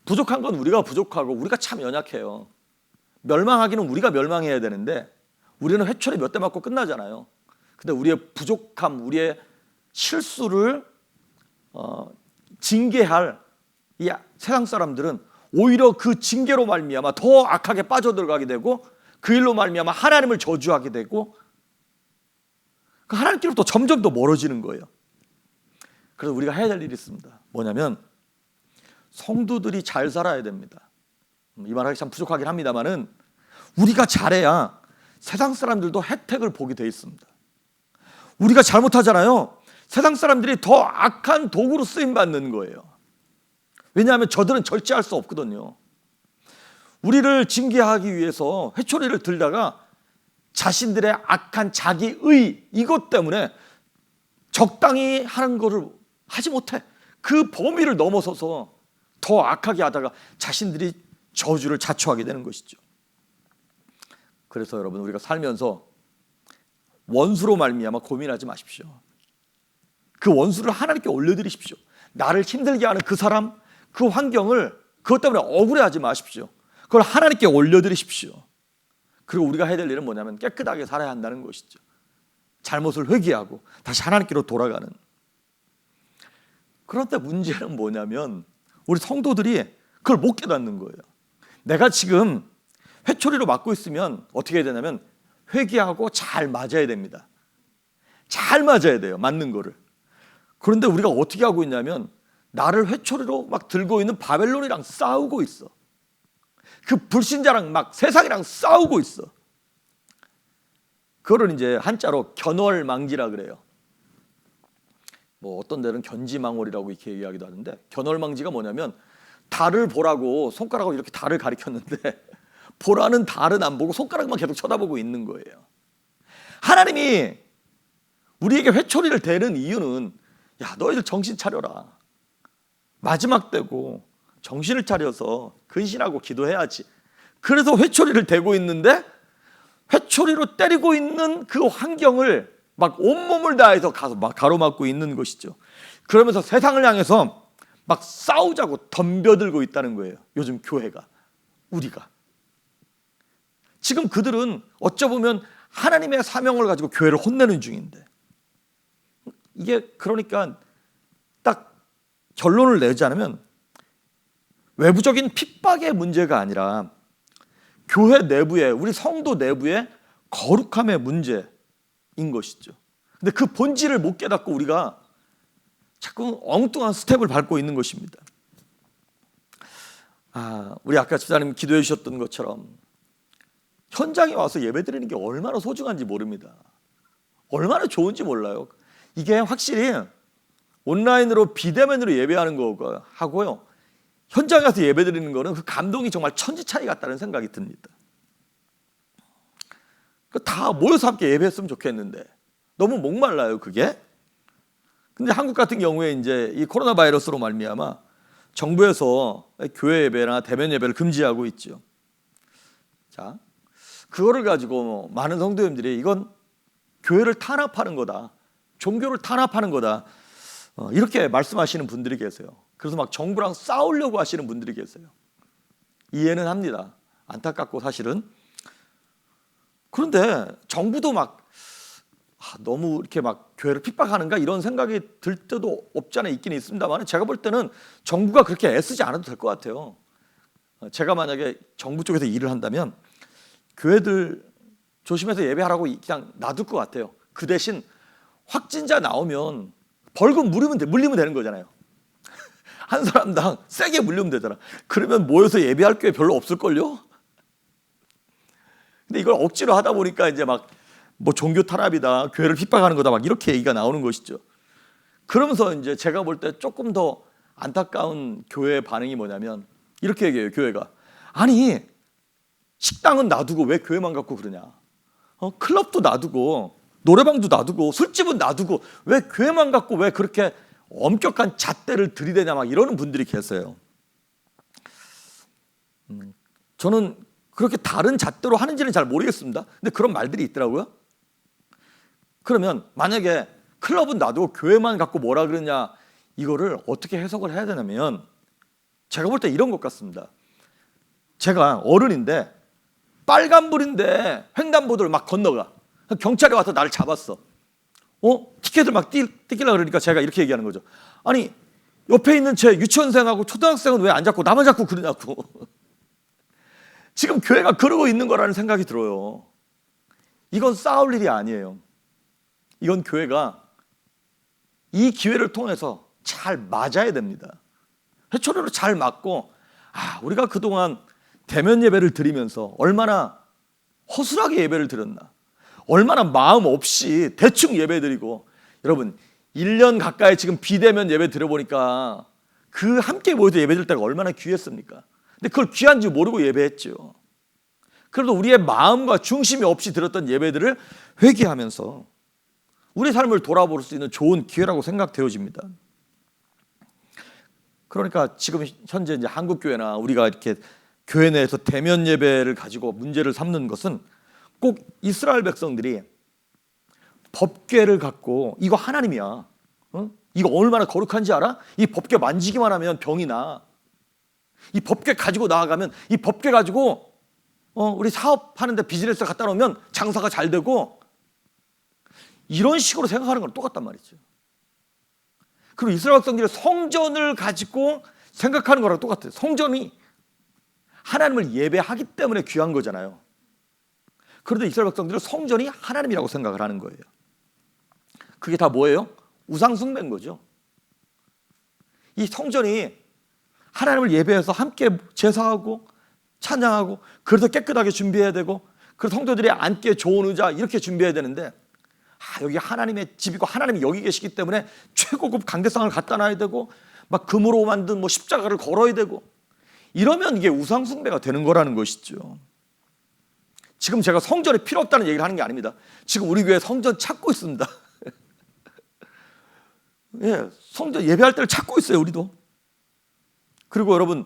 부족한 건 우리가 부족하고 우리가 참 연약해요. 멸망하기는 우리가 멸망해야 되는데 우리는 회초리 몇 대 맞고 끝나잖아요. 근데 우리의 부족함, 우리의 실수를 징계할 이 세상 사람들은 오히려 그 징계로 말미암아 더 악하게 빠져들어가게 되고 그 일로 말미암아 하나님을 저주하게 되고 그 하나님께로부터 점점 더 멀어지는 거예요. 그래서 우리가 해야 될 일이 있습니다. 뭐냐면 성도들이 잘 살아야 됩니다. 이 말하기 참 부족하긴 합니다만은 우리가 잘해야 세상 사람들도 혜택을 보게 돼 있습니다. 우리가 잘못하잖아요. 세상 사람들이 더 악한 도구로 쓰임 받는 거예요. 왜냐하면 저들은 절제할 수 없거든요. 우리를 징계하기 위해서 회초리를 들다가 자신들의 악한 자기의 이것 때문에 적당히 하는 것을 하지 못해. 그 범위를 넘어서서 더 악하게 하다가 자신들이 저주를 자초하게 되는 것이죠. 그래서 여러분 우리가 살면서 원수로 말미암아 고민하지 마십시오. 그 원수를 하나님께 올려드리십시오. 나를 힘들게 하는 그 사람, 그 환경을 그것 때문에 억울해하지 마십시오. 그걸 하나님께 올려드리십시오. 그리고 우리가 해야 될 일은 뭐냐면 깨끗하게 살아야 한다는 것이죠. 잘못을 회개하고 다시 하나님께로 돌아가는. 그런데 문제는 뭐냐면 우리 성도들이 그걸 못 깨닫는 거예요. 내가 지금 회초리로 맞고 있으면 어떻게 해야 되냐면 회개하고 잘 맞아야 됩니다. 잘 맞아야 돼요. 맞는 거를. 그런데 우리가 어떻게 하고 있냐면 나를 회초리로 막 들고 있는 바벨론이랑 싸우고 있어. 그 불신자랑 막 세상이랑 싸우고 있어. 그거를 이제 한자로 견월망지라 그래요. 뭐 어떤 데는 견지망월이라고 이렇게 얘기하기도 하는데 견월망지가 뭐냐면 달을 보라고 손가락으로 이렇게 달을 가리켰는데 보라는 달은 안 보고 손가락만 계속 쳐다보고 있는 거예요. 하나님이 우리에게 회초리를 대는 이유는 야 너희들 정신 차려라. 마지막 때고 정신을 차려서 근신하고 기도해야지. 그래서 회초리를 대고 있는데 회초리로 때리고 있는 그 환경을 막 온몸을 다해서 가서 막 가로막고 있는 것이죠. 그러면서 세상을 향해서 막 싸우자고 덤벼들고 있다는 거예요. 요즘 교회가, 우리가. 지금 그들은 어쩌보면 하나님의 사명을 가지고 교회를 혼내는 중인데 이게 그러니까 딱 결론을 내지 않으면 외부적인 핍박의 문제가 아니라 교회 내부에 우리 성도 내부의 거룩함의 문제인 것이죠. 근데 그 본질을 못 깨닫고 우리가 자꾸 엉뚱한 스텝을 밟고 있는 것입니다. 우리 아까 집사님 기도해 주셨던 것처럼 현장에 와서 예배드리는 게 얼마나 소중한지 모릅니다. 얼마나 좋은지 몰라요. 이게 확실히 온라인으로 비대면으로 예배하는 거고 하고요. 현장에 가서 예배드리는 거는 그 감동이 정말 천지 차이 같다는 생각이 듭니다. 다 모여서 함께 예배했으면 좋겠는데 너무 목말라요, 그게. 근데 한국 같은 경우에 이제 이 코로나 바이러스로 말미암아 정부에서 교회 예배나 대면 예배를 금지하고 있죠. 자, 그거를 가지고 많은 성도님들이 이건 교회를 탄압하는 거다, 종교를 탄압하는 거다, 이렇게 말씀하시는 분들이 계세요. 그래서 막 정부랑 싸우려고 하시는 분들이 계세요. 이해는 합니다. 안타깝고 사실은. 그런데 정부도 막 너무 이렇게 막 교회를 핍박하는가 이런 생각이 들 때도 없지 않아 있긴 있습니다만 제가 볼 때는 정부가 그렇게 애쓰지 않아도 될 것 같아요. 제가 만약에 정부 쪽에서 일을 한다면 교회들 조심해서 예배하라고 그냥 놔둘 것 같아요. 그 대신 확진자 나오면 벌금 물리면 되는 거잖아요. 한 사람당 세게 물리면 되잖아. 그러면 모여서 예배할 교회 별로 없을걸요? 근데 이걸 억지로 하다 보니까 이제 막 뭐 종교 탄압이다, 교회를 핍박하는 거다, 막 이렇게 얘기가 나오는 것이죠. 그러면서 이제 제가 볼 때 조금 더 안타까운 교회의 반응이 뭐냐면 이렇게 얘기해요. 교회가 아니 식당은 놔두고 왜 교회만 갖고 그러냐? 클럽도 놔두고 노래방도 놔두고 술집은 놔두고 왜 교회만 갖고 왜 그렇게 엄격한 잣대를 들이대냐 막 이러는 분들이 계세요. 저는 그렇게 다른 잣대로 하는지는 잘 모르겠습니다. 근데 그런 말들이 있더라고요. 그러면 만약에 클럽은 놔두고 교회만 갖고 뭐라 그러냐, 이거를 어떻게 해석을 해야 되냐면 제가 볼 때 이런 것 같습니다. 제가 어른인데 빨간불인데 횡단보도를 막 건너가. 경찰이 와서 나를 잡았어. 티켓을 막 띠끼려고 그러니까 제가 이렇게 얘기하는 거죠. 아니, 옆에 있는 제 유치원생하고 초등학생은 왜 안 잡고 나만 잡고 그러냐고. 지금 교회가 그러고 있는 거라는 생각이 들어요. 이건 싸울 일이 아니에요. 이건 교회가 이 기회를 통해서 잘 맞아야 됩니다. 회초리로 잘 맞고, 우리가 그동안 대면 예배를 드리면서 얼마나 허술하게 예배를 드렸나, 얼마나 마음 없이 대충 예배 드리고. 여러분 1년 가까이 지금 비대면 예배 드려보니까 그 함께 모여서 예배 드릴 때가 얼마나 귀했습니까? 근데 그걸 귀한지 모르고 예배했죠. 그래도 우리의 마음과 중심이 없이 드렸던 예배들을 회개하면서 우리 삶을 돌아볼 수 있는 좋은 기회라고 생각되어집니다. 그러니까 지금 현재 이제 한국교회나 우리가 이렇게 교회 내에서 대면 예배를 가지고 문제를 삼는 것은 꼭 이스라엘 백성들이 법궤를 갖고 이거 하나님이야, 이거 얼마나 거룩한지 알아? 이 법궤 만지기만 하면 병이 나. 이 법궤 가지고 나아가면, 이 법궤 가지고 우리 사업하는데 비즈니스 갖다 놓으면 장사가 잘 되고, 이런 식으로 생각하는 거랑 똑같단 말이죠. 그리고 이스라엘 백성들이 성전을 가지고 생각하는 거랑 똑같아요. 성전이 하나님을 예배하기 때문에 귀한 거잖아요. 그런데 이스라엘 백성들은 성전이 하나님이라고 생각을 하는 거예요. 그게 다 뭐예요? 우상 숭배인 거죠. 이 성전이 하나님을 예배해서 함께 제사하고 찬양하고, 그래서 깨끗하게 준비해야 되고, 그래서 성도들이 앉기에 좋은 의자 이렇게 준비해야 되는데, 여기 하나님의 집이고 하나님이 여기 계시기 때문에 최고급 강대상을 갖다 놔야 되고, 막 금으로 만든 뭐 십자가를 걸어야 되고, 이러면 이게 우상 숭배가 되는 거라는 것이죠. 지금 제가 성전이 필요 없다는 얘기를 하는 게 아닙니다. 지금 우리 교회 성전 찾고 있습니다. 예, 성전 예배할 때를 찾고 있어요, 우리도. 그리고 여러분,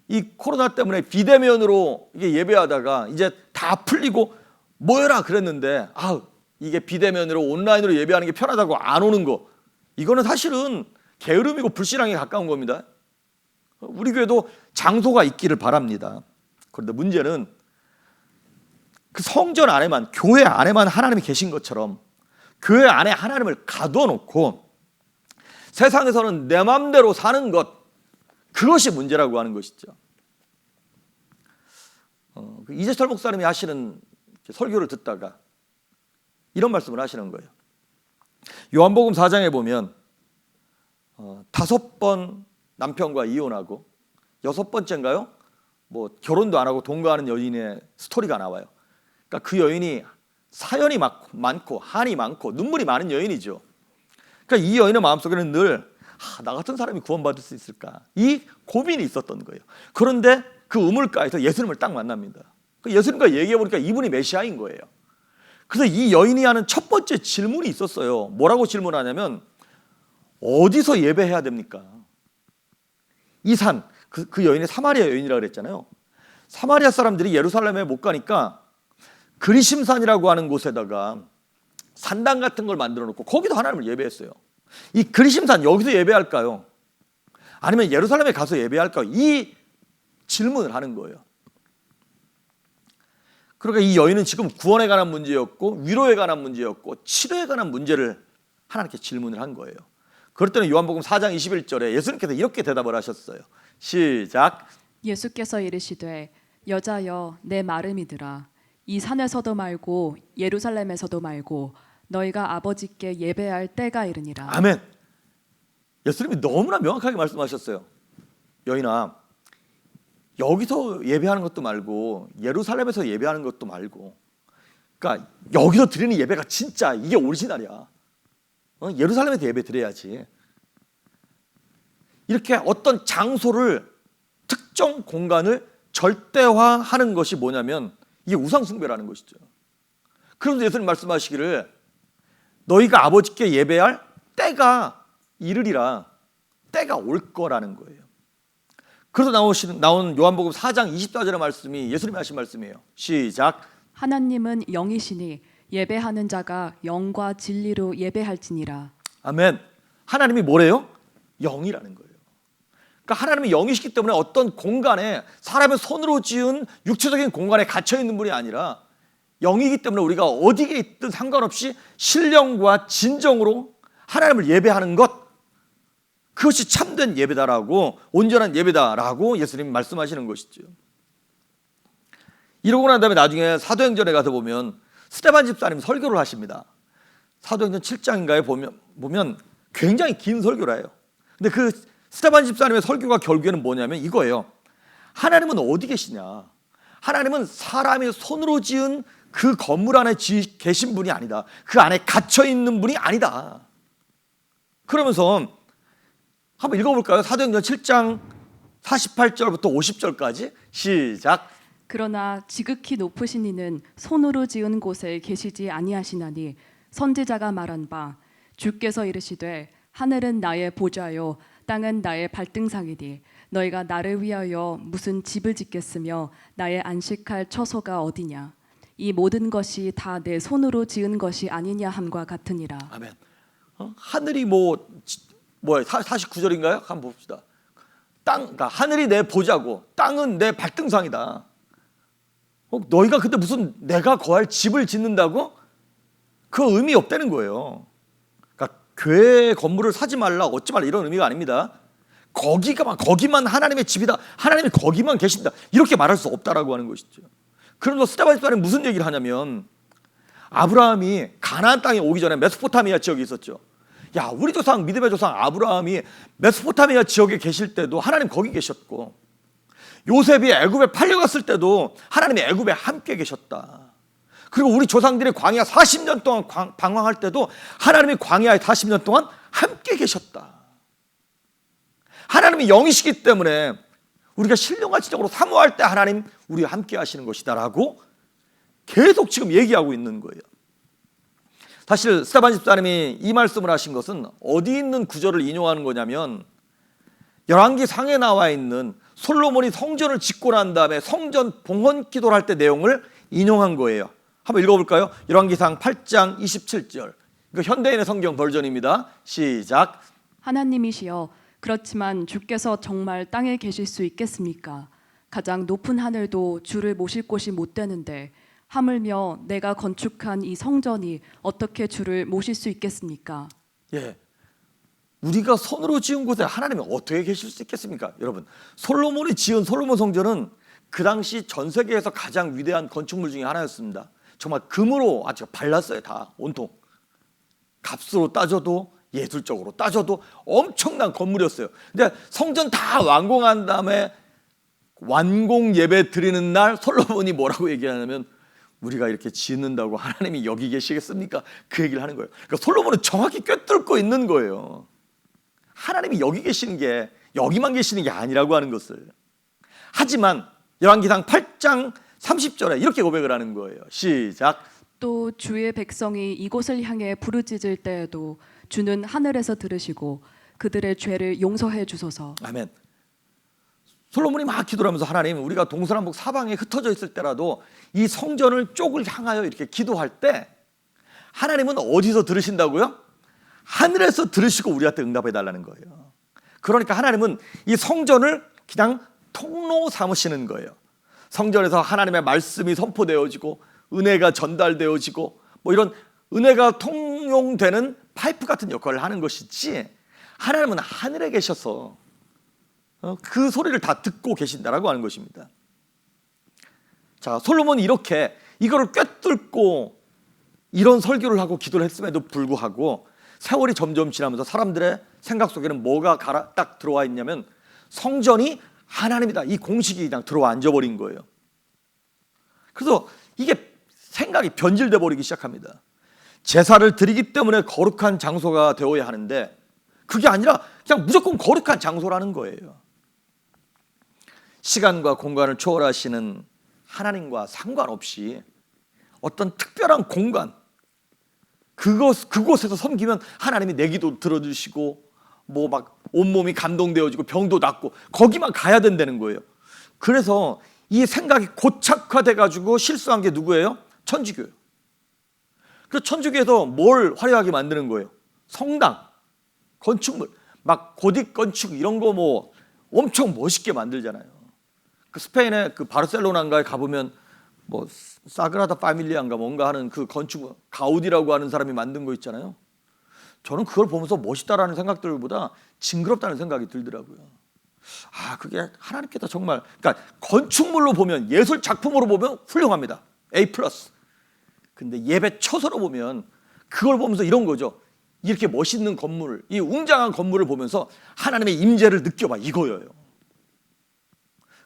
이 코로나 때문에 비대면으로 이게 예배하다가 이제 다 풀리고 모여라 그랬는데, 이게 비대면으로 온라인으로 예배하는 게 편하다고 안 오는 거, 이거는 사실은 게으름이고 불신앙에 가까운 겁니다. 우리 교회도 장소가 있기를 바랍니다. 그런데 문제는 그 성전 안에만, 교회 안에만 하나님이 계신 것처럼 교회 안에 하나님을 가둬놓고 세상에서는 내 마음대로 사는 것, 그것이 문제라고 하는 것이죠. 이재철 목사님이 하시는 설교를 듣다가 이런 말씀을 하시는 거예요. 요한복음 4장에 보면 5번 남편과 이혼하고 6번째인가요? 뭐 결혼도 안 하고 동거하는 여인의 스토리가 나와요. 그러니까 그 여인이 사연이 많고 한이 많고 눈물이 많은 여인이죠. 그러니까 이 여인의 마음속에는 늘 나 같은 사람이 구원받을 수 있을까, 이 고민이 있었던 거예요. 그런데 그 우물가에서 예수님을 딱 만납니다. 예수님과 얘기해 보니까 이분이 메시아인 거예요. 그래서 이 여인이 하는 첫 번째 질문이 있었어요. 뭐라고 질문하냐면, 어디서 예배해야 됩니까? 이 산, 그 여인이 사마리아 여인이라고 그랬잖아요. 사마리아 사람들이 예루살렘에 못 가니까 그리심산이라고 하는 곳에다가 산당 같은 걸 만들어 놓고 거기도 하나님을 예배했어요. 이 그리심산, 여기서 예배할까요? 아니면 예루살렘에 가서 예배할까요? 이 질문을 하는 거예요. 그러니까 이 여인은 지금 구원에 관한 문제였고, 위로에 관한 문제였고, 치료에 관한 문제를 하나님께 질문을 한 거예요. 그럴 때는 요한복음 4장 21절에 예수님께서 이렇게 대답을 하셨어요. 시작. 예수께서 이르시되 여자여 내 마름이들아, 이 산에서도 말고 예루살렘에서도 말고 너희가 아버지께 예배할 때가 이르니라. 아멘. 예수님이 너무나 명확하게 말씀하셨어요. 여인아, 여기서 예배하는 것도 말고 예루살렘에서 예배하는 것도 말고, 그러니까 여기서 드리는 예배가 진짜 이게 오리지널이야. 예루살렘에서 예배 드려야지. 이렇게 어떤 장소를, 특정 공간을 절대화하는 것이 뭐냐면 이게 우상숭배라는 것이죠. 그런데 예수님 말씀하시기를 너희가 아버지께 예배할 때가 이르리라, 때가 올 거라는 거예요. 그래서 나온 요한복음 4장 24절의 말씀이 예수님이 하신 말씀이에요. 시작. 하나님은 영이시니 예배하는 자가 영과 진리로 예배할지니라. 아멘. 하나님이 뭐래요? 영이라는 거예요. 그러니까 하나님이 영이시기 때문에 어떤 공간에, 사람의 손으로 지은 육체적인 공간에 갇혀 있는 분이 아니라 영이기 때문에 우리가 어디에 있든 상관없이 신령과 진정으로 하나님을 예배하는 것, 그것이 참된 예배다라고, 온전한 예배다라고 예수님이 말씀하시는 것이죠. 이러고 난 다음에 나중에 사도행전에 가서 보면 스데반 집사님이 설교를 하십니다. 사도행전 7장인가에 보면 굉장히 긴 설교를 해요. 근데 그 스데반 집사님의 설교가 결국에는 뭐냐면 이거예요. 하나님은 어디 계시냐? 하나님은 사람이 손으로 지은 그 건물 안에 계신 분이 아니다. 그 안에 갇혀 있는 분이 아니다. 그러면서 한번 읽어볼까요? 사도행전 7장 48절부터 50절까지 시작. 그러나 지극히 높으신 이는 손으로 지은 곳에 계시지 아니하시나니 선지자가 말한 바 주께서 이르시되 하늘은 나의 보좌요 땅은 나의 발등상이니 너희가 나를 위하여 무슨 집을 짓겠으며 나의 안식할 처소가 어디냐. 이 모든 것이 다 내 손으로 지은 것이 아니냐 함과 같으니라. 아멘. 하늘이 뭐야 49절인가요? 한번 봅시다. 그러니까 하늘이 내 보좌고 땅은 내 발등상이다. 너희가 근데 무슨 내가 거할 집을 짓는다고? 그 의미 없다는 거예요. 그러니까 교회 건물을 사지 말라, 얻지 말라 이런 의미가 아닙니다. 거기만 하나님의 집이다. 하나님이 거기만 계신다. 이렇게 말할 수 없다라고 하는 것이죠. 그러면서 스데반 집사는 무슨 얘기를 하냐면 아브라함이 가나안 땅에 오기 전에 메소포타미아 지역에 있었죠. 야, 우리 조상 믿음의 조상 아브라함이 메소포타미아 지역에 계실 때도 하나님 거기 계셨고 요셉이 애굽에 팔려갔을 때도 하나님이 애굽에 함께 계셨다. 그리고 우리 조상들이 광야 40년 동안 방황할 때도 하나님이 광야에 40년 동안 함께 계셨다. 하나님이 영이시기 때문에 우리가 신령한 지적으로 사모할 때 하나님 우리와 함께 하시는 것이다라고 계속 지금 얘기하고 있는 거예요. 사실 스데반 집사님이 이 말씀을 하신 것은 어디 있는 구절을 인용하는 거냐면 열왕기 상에 나와 있는 솔로몬이 성전을 짓고 난 다음에 성전 봉헌 기도를 할 때 내용을 인용한 거예요. 한번 읽어볼까요? 열왕기상 8장 27절. 이거 현대인의 성경 버전입니다. 시작. 하나님이시여 그렇지만 주께서 정말 땅에 계실 수 있겠습니까? 가장 높은 하늘도 주를 모실 곳이 못 되는데 하물며 내가 건축한 이 성전이 어떻게 주를 모실 수 있겠습니까? 예, 우리가 손으로 지은 곳에 하나님이 어떻게 계실 수 있겠습니까? 여러분, 솔로몬이 지은 솔로몬 성전은 그 당시 전 세계에서 가장 위대한 건축물 중에 하나였습니다. 정말 금으로 아주 발랐어요. 다 온통. 값으로 따져도 예술적으로 따져도 엄청난 건물이었어요. 근데 성전 다 완공한 다음에 완공 예배 드리는 날 솔로몬이 뭐라고 얘기하냐면 우리가 이렇게 짓는다고 하나님이 여기 계시겠습니까? 그 얘기를 하는 거예요. 그러니까 솔로몬은 정확히 꿰뚫고 있는 거예요. 하나님이 여기 계시는 게 여기만 계시는 게 아니라고 하는 것을. 하지만 열왕기상 8장 30절에 이렇게 고백을 하는 거예요. 시작. 또 주의 백성이 이곳을 향해 부르짖을 때에도 주는 하늘에서 들으시고 그들의 죄를 용서해 주소서. 아멘. 솔로몬이 막 기도하면서 하나님 우리가 동서남북 사방에 흩어져 있을 때라도 이 성전을 쪽을 향하여 이렇게 기도할 때 하나님은 어디서 들으신다고요? 하늘에서 들으시고 우리한테 응답해 달라는 거예요. 그러니까 하나님은 이 성전을 그냥 통로 삼으시는 거예요. 성전에서 하나님의 말씀이 선포되어지고 은혜가 전달되어지고 뭐 이런 은혜가 통용되는 파이프 같은 역할을 하는 것이지 하나님은 하늘에 계셔서 그 소리를 다 듣고 계신다라고 하는 것입니다. 자, 솔로몬이 이렇게 이거를 꿰뚫고 이런 설교를 하고 기도를 했음에도 불구하고 세월이 점점 지나면서 사람들의 생각 속에는 뭐가 딱 들어와 있냐면 성전이 하나님이다 이 공식이 그냥 들어와 앉아버린 거예요. 그래서 이게 생각이 변질돼 버리기 시작합니다. 제사를 드리기 때문에 거룩한 장소가 되어야 하는데 그게 아니라 그냥 무조건 거룩한 장소라는 거예요. 시간과 공간을 초월하시는 하나님과 상관없이 어떤 특별한 공간 그곳에서 섬기면 하나님이 내 기도 들어주시고 뭐 막 온몸이 감동되어지고 병도 낫고 거기만 가야 된다는 거예요. 그래서 이 생각이 고착화돼 가지고 실수한 게 누구예요? 천주교예요. 그래서 천주교에서 뭘 화려하게 만드는 거예요? 성당. 건축물 막 고딕 건축 이런 거 뭐 엄청 멋있게 만들잖아요. 그 스페인의 그 바르셀로나인가에 가보면 뭐 사그라다 파밀리아인가 뭔가 하는 그 건축 가우디라고 하는 사람이 만든 거 있잖아요. 저는 그걸 보면서 멋있다라는 생각들보다 징그럽다는 생각이 들더라고요. 아, 그게 하나님께서 정말, 그러니까 건축물로 보면, 예술 작품으로 보면 훌륭합니다. A+. 근데 예배 처소로 보면 그걸 보면서 이런 거죠. 이렇게 멋있는 건물, 이 웅장한 건물을 보면서 하나님의 임재를 느껴봐, 이거예요.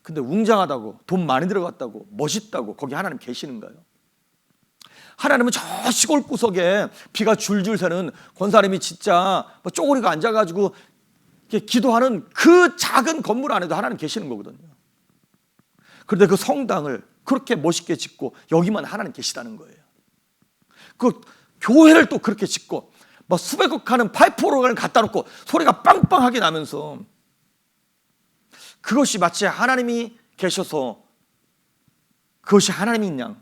근데 웅장하다고, 돈 많이 들어갔다고, 멋있다고 거기 하나님 계시는가요? 하나님은 저 시골 구석에 비가 줄줄 새는 권사님이 진짜 뭐 쪼그리고 앉아가지고 이렇게 기도하는 그 작은 건물 안에도 하나님 계시는 거거든요. 그런데 그 성당을 그렇게 멋있게 짓고 여기만 하나님 계시다는 거예요. 그 교회를 또 그렇게 짓고 뭐 수백억 하는 파이프 오르간을 갖다 놓고 소리가 빵빵하게 나면서 그것이 마치 하나님이 계셔서 그것이 하나님인 양,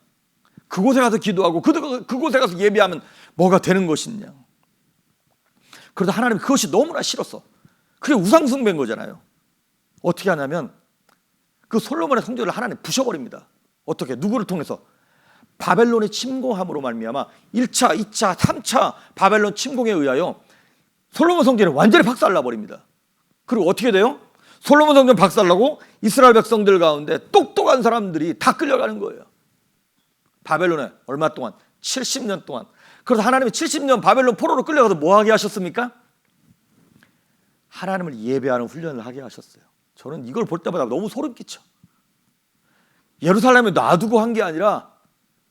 그곳에 가서 기도하고 그곳에 가서 예배하면 뭐가 되는 것이냐. 그러다 하나님 그것이 너무나 싫었어. 그게 우상숭배인 거잖아요. 어떻게 하냐면 그 솔로몬의 성전을 하나님 부셔버립니다. 어떻게? 누구를 통해서? 바벨론의 침공함으로 말미암아 1차, 2차, 3차 바벨론 침공에 의하여 솔로몬 성전을 완전히 박살나버립니다. 그리고 어떻게 돼요? 솔로몬 성전 박살나고 이스라엘 백성들 가운데 똑똑한 사람들이 다 끌려가는 거예요. 바벨론에 얼마 동안? 70년 동안. 그래서 하나님이 70년 바벨론 포로로 끌려가서 뭐 하게 하셨습니까? 하나님을 예배하는 훈련을 하게 하셨어요. 저는 이걸 볼 때마다 너무 소름 끼쳐. 예루살렘에 놔두고 한 게 아니라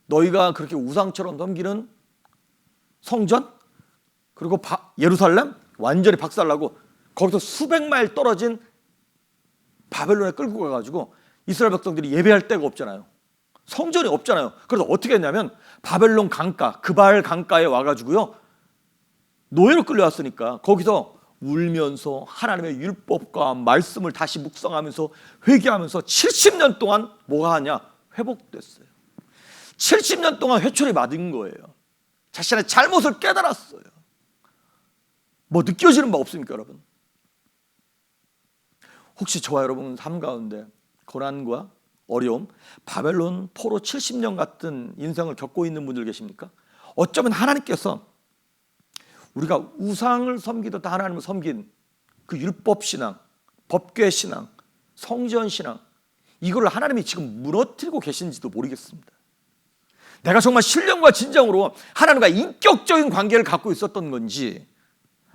너희가 그렇게 우상처럼 섬기는 성전 그리고 예루살렘 완전히 박살나고 거기서 수백 마일 떨어진 바벨론에 끌고 가가지고 이스라엘 백성들이 예배할 데가 없잖아요. 성전이 없잖아요. 그래서 어떻게 했냐면 바벨론 강가, 그발 강가에 와가지고요 노예로 끌려왔으니까 거기서 울면서 하나님의 율법과 말씀을 다시 묵상하면서 회개하면서 70년 동안 뭐가 하냐? 회복됐어요. 70년 동안 회초리 맞은 거예요. 자신의 잘못을 깨달았어요. 뭐 느껴지는 바 없습니까, 여러분? 혹시 저와 여러분 삶 가운데 고난과 어려움, 바벨론 포로 70년 같은 인생을 겪고 있는 분들 계십니까? 어쩌면 하나님께서 우리가 우상을 섬기듯 하나님을 섬긴 그 율법신앙, 법궤신앙, 성전신앙 이걸 하나님이 지금 무너뜨리고 계신지도 모르겠습니다. 내가 정말 신령과 진정으로 하나님과 인격적인 관계를 갖고 있었던 건지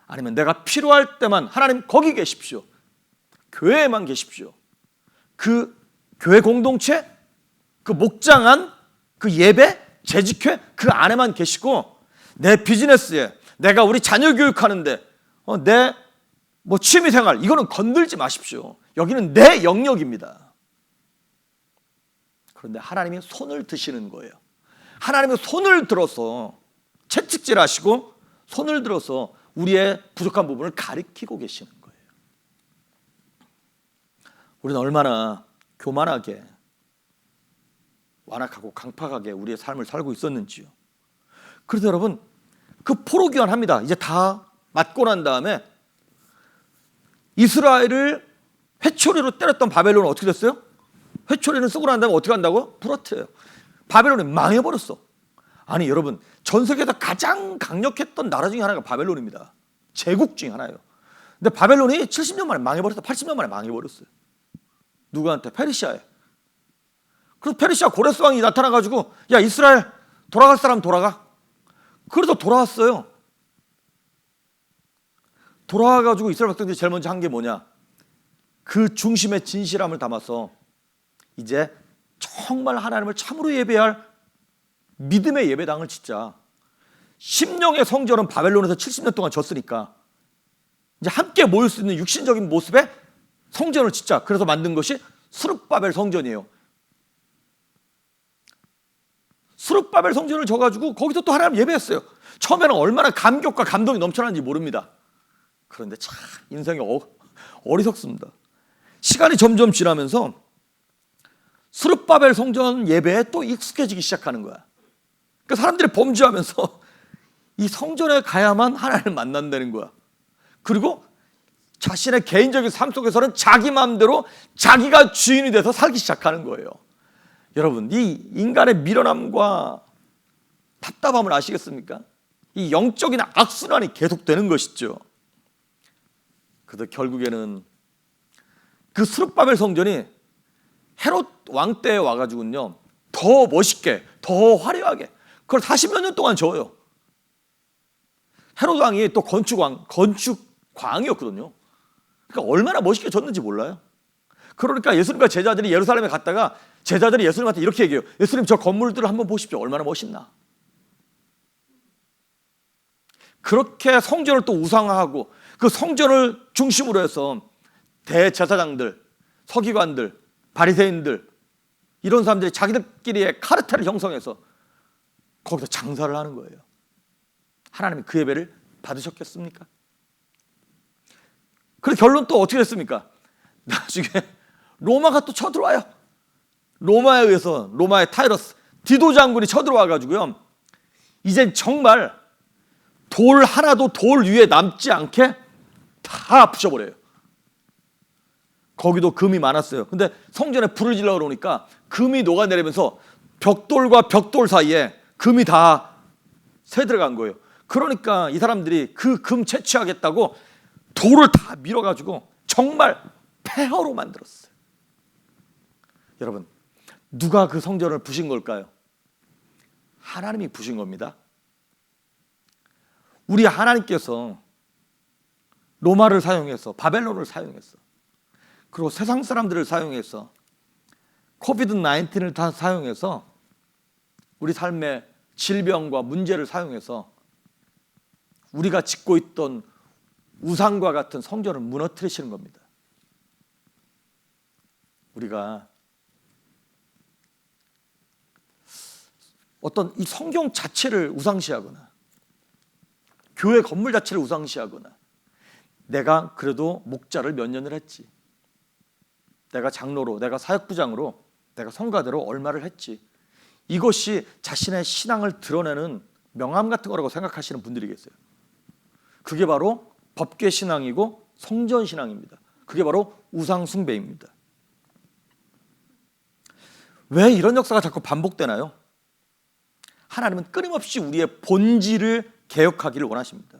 아니면 내가 필요할 때만 하나님 거기 계십시오. 교회에만 계십시오. 그 교회 공동체, 그 목장안, 그 예배, 재직회 그 안에만 계시고 내 비즈니스에 내가 우리 자녀 교육하는데 내 뭐 취미생활 이거는 건들지 마십시오. 여기는 내 영역입니다. 그런데 하나님이 손을 드시는 거예요. 하나님이 손을 들어서 채찍질 하시고 손을 들어서 우리의 부족한 부분을 가리키고 계시는 거예요. 우리는 얼마나 교만하게 완악하고 강팍하게 우리의 삶을 살고 있었는지요. 그래서 여러분 그 포로 귀환합니다. 이제 다 맞고 난 다음에 이스라엘을 회초리로 때렸던 바벨론은 어떻게 됐어요? 회초리는 쓰고 난 다음에 어떻게 한다고? 부러뜨려요. 바벨론이 망해버렸어. 아니 여러분 전 세계에서 가장 강력했던 나라 중에 하나가 바벨론입니다. 제국 중에 하나예요. 근데 바벨론이 70년 만에 망해버렸어. 80년 만에 망해버렸어요. 누구한테? 페르시아에. 그래서 페르시아 고레스 왕이 나타나가지고 야 이스라엘 돌아갈 사람 돌아가. 그래서 돌아왔어요. 돌아와가지고 이스라엘 백성들이 제일 먼저 한 게 뭐냐? 그 중심에 진실함을 담아서 이제 정말 하나님을 참으로 예배할 믿음의 예배당을 짓자. 심령의 성전은 바벨론에서 70년 동안 졌으니까 이제 함께 모일 수 있는 육신적인 모습의 성전을 짓자. 그래서 만든 것이 스룹바벨 성전이에요. 스룹바벨 성전을 져가지고 거기서 또 하나님 예배했어요. 처음에는 얼마나 감격과 감동이 넘쳐나는지 모릅니다. 그런데 참 인생이 어리석습니다. 시간이 점점 지나면서 스룹바벨 성전 예배에 또 익숙해지기 시작하는 거야. 그러니까 사람들이 범죄하면서 이 성전에 가야만 하나님을 만난다는 거야. 그리고 자신의 개인적인 삶 속에서는 자기 마음대로 자기가 주인이 돼서 살기 시작하는 거예요. 여러분, 이 인간의 미련함과 답답함을 아시겠습니까? 이 영적인 악순환이 계속되는 것이죠. 그래서 결국에는 그 스룹바벨 성전이 헤롯 왕 때에 와가지고는요, 더 멋있게, 더 화려하게, 그걸 40몇 년 동안 져요. 헤롯 왕이 또 건축광이었거든요. 그러니까 얼마나 멋있게 졌는지 몰라요. 그러니까 예수님과 제자들이 예루살렘에 갔다가 제자들이 예수님한테 이렇게 얘기해요. 예수님, 저 건물들을 한번 보십시오. 얼마나 멋있나. 그렇게 성전을 또 우상화하고 그 성전을 중심으로 해서 대제사장들, 서기관들, 바리새인들, 이런 사람들이 자기들끼리의 카르텔을 형성해서 거기서 장사를 하는 거예요. 하나님이 그 예배를 받으셨겠습니까? 그래서 결론 또 어떻게 됐습니까? 나중에 로마가 또 쳐들어와요. 로마에 의해서, 로마의 타이러스 디도 장군이 쳐들어와 가지고요, 이젠 정말 돌 하나도 돌 위에 남지 않게 다 부셔버려요. 거기도 금이 많았어요. 근데 성전에 불을 질러 그러니까 금이 녹아내리면서 벽돌과 벽돌 사이에 금이 다 새 들어간 거예요. 그러니까 이 사람들이 그 금 채취하겠다고 돌을 다 밀어가지고 정말 폐허로 만들었어요. 여러분, 누가 그 성전을 부신 걸까요? 하나님이 부신 겁니다. 우리 하나님께서 로마를 사용해서, 바벨론을 사용해서, 그리고 세상 사람들을 사용해서, 코비드-19을 다 사용해서 우리 삶의 질병과 문제를 사용해서 우리가 짓고 있던 우상과 같은 성전을 무너뜨리시는 겁니다. 우리가 어떤 이 성경 자체를 우상시하거나 교회 건물 자체를 우상시하거나, 내가 그래도 목자를 몇 년을 했지, 내가 장로로, 내가 사역부장으로, 내가 성가대로 얼마를 했지, 이것이 자신의 신앙을 드러내는 명함 같은 거라고 생각하시는 분들이 계세요. 그게 바로 법궤 신앙이고 성전 신앙입니다. 그게 바로 우상 숭배입니다. 왜 이런 역사가 자꾸 반복되나요? 하나님은 끊임없이 우리의 본질을 개혁하기를 원하십니다.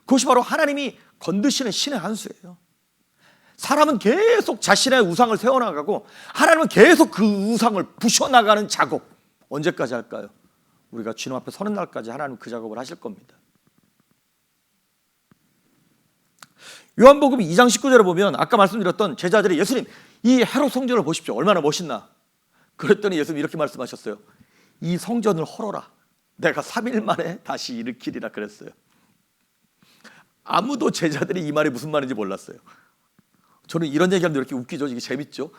그것이 바로 하나님이 건드시는 신의 한 수예요. 사람은 계속 자신의 우상을 세워나가고 하나님은 계속 그 우상을 부셔나가는 작업, 언제까지 할까요? 우리가 주님 앞에 서는 날까지 하나님은 그 작업을 하실 겁니다. 요한복음 2장 19절에 보면 아까 말씀드렸던 제자들이 예수님, 이 헤롯 성전을 보십시오. 얼마나 멋있나. 그랬더니 예수님이 이렇게 말씀하셨어요. 이 성전을 헐어라. 내가 3일 만에 다시 일으키리라 그랬어요. 아무도 제자들이 이 말이 무슨 말인지 몰랐어요. 저는 이런 얘기하면 이렇게 웃기죠. 이게 재밌죠.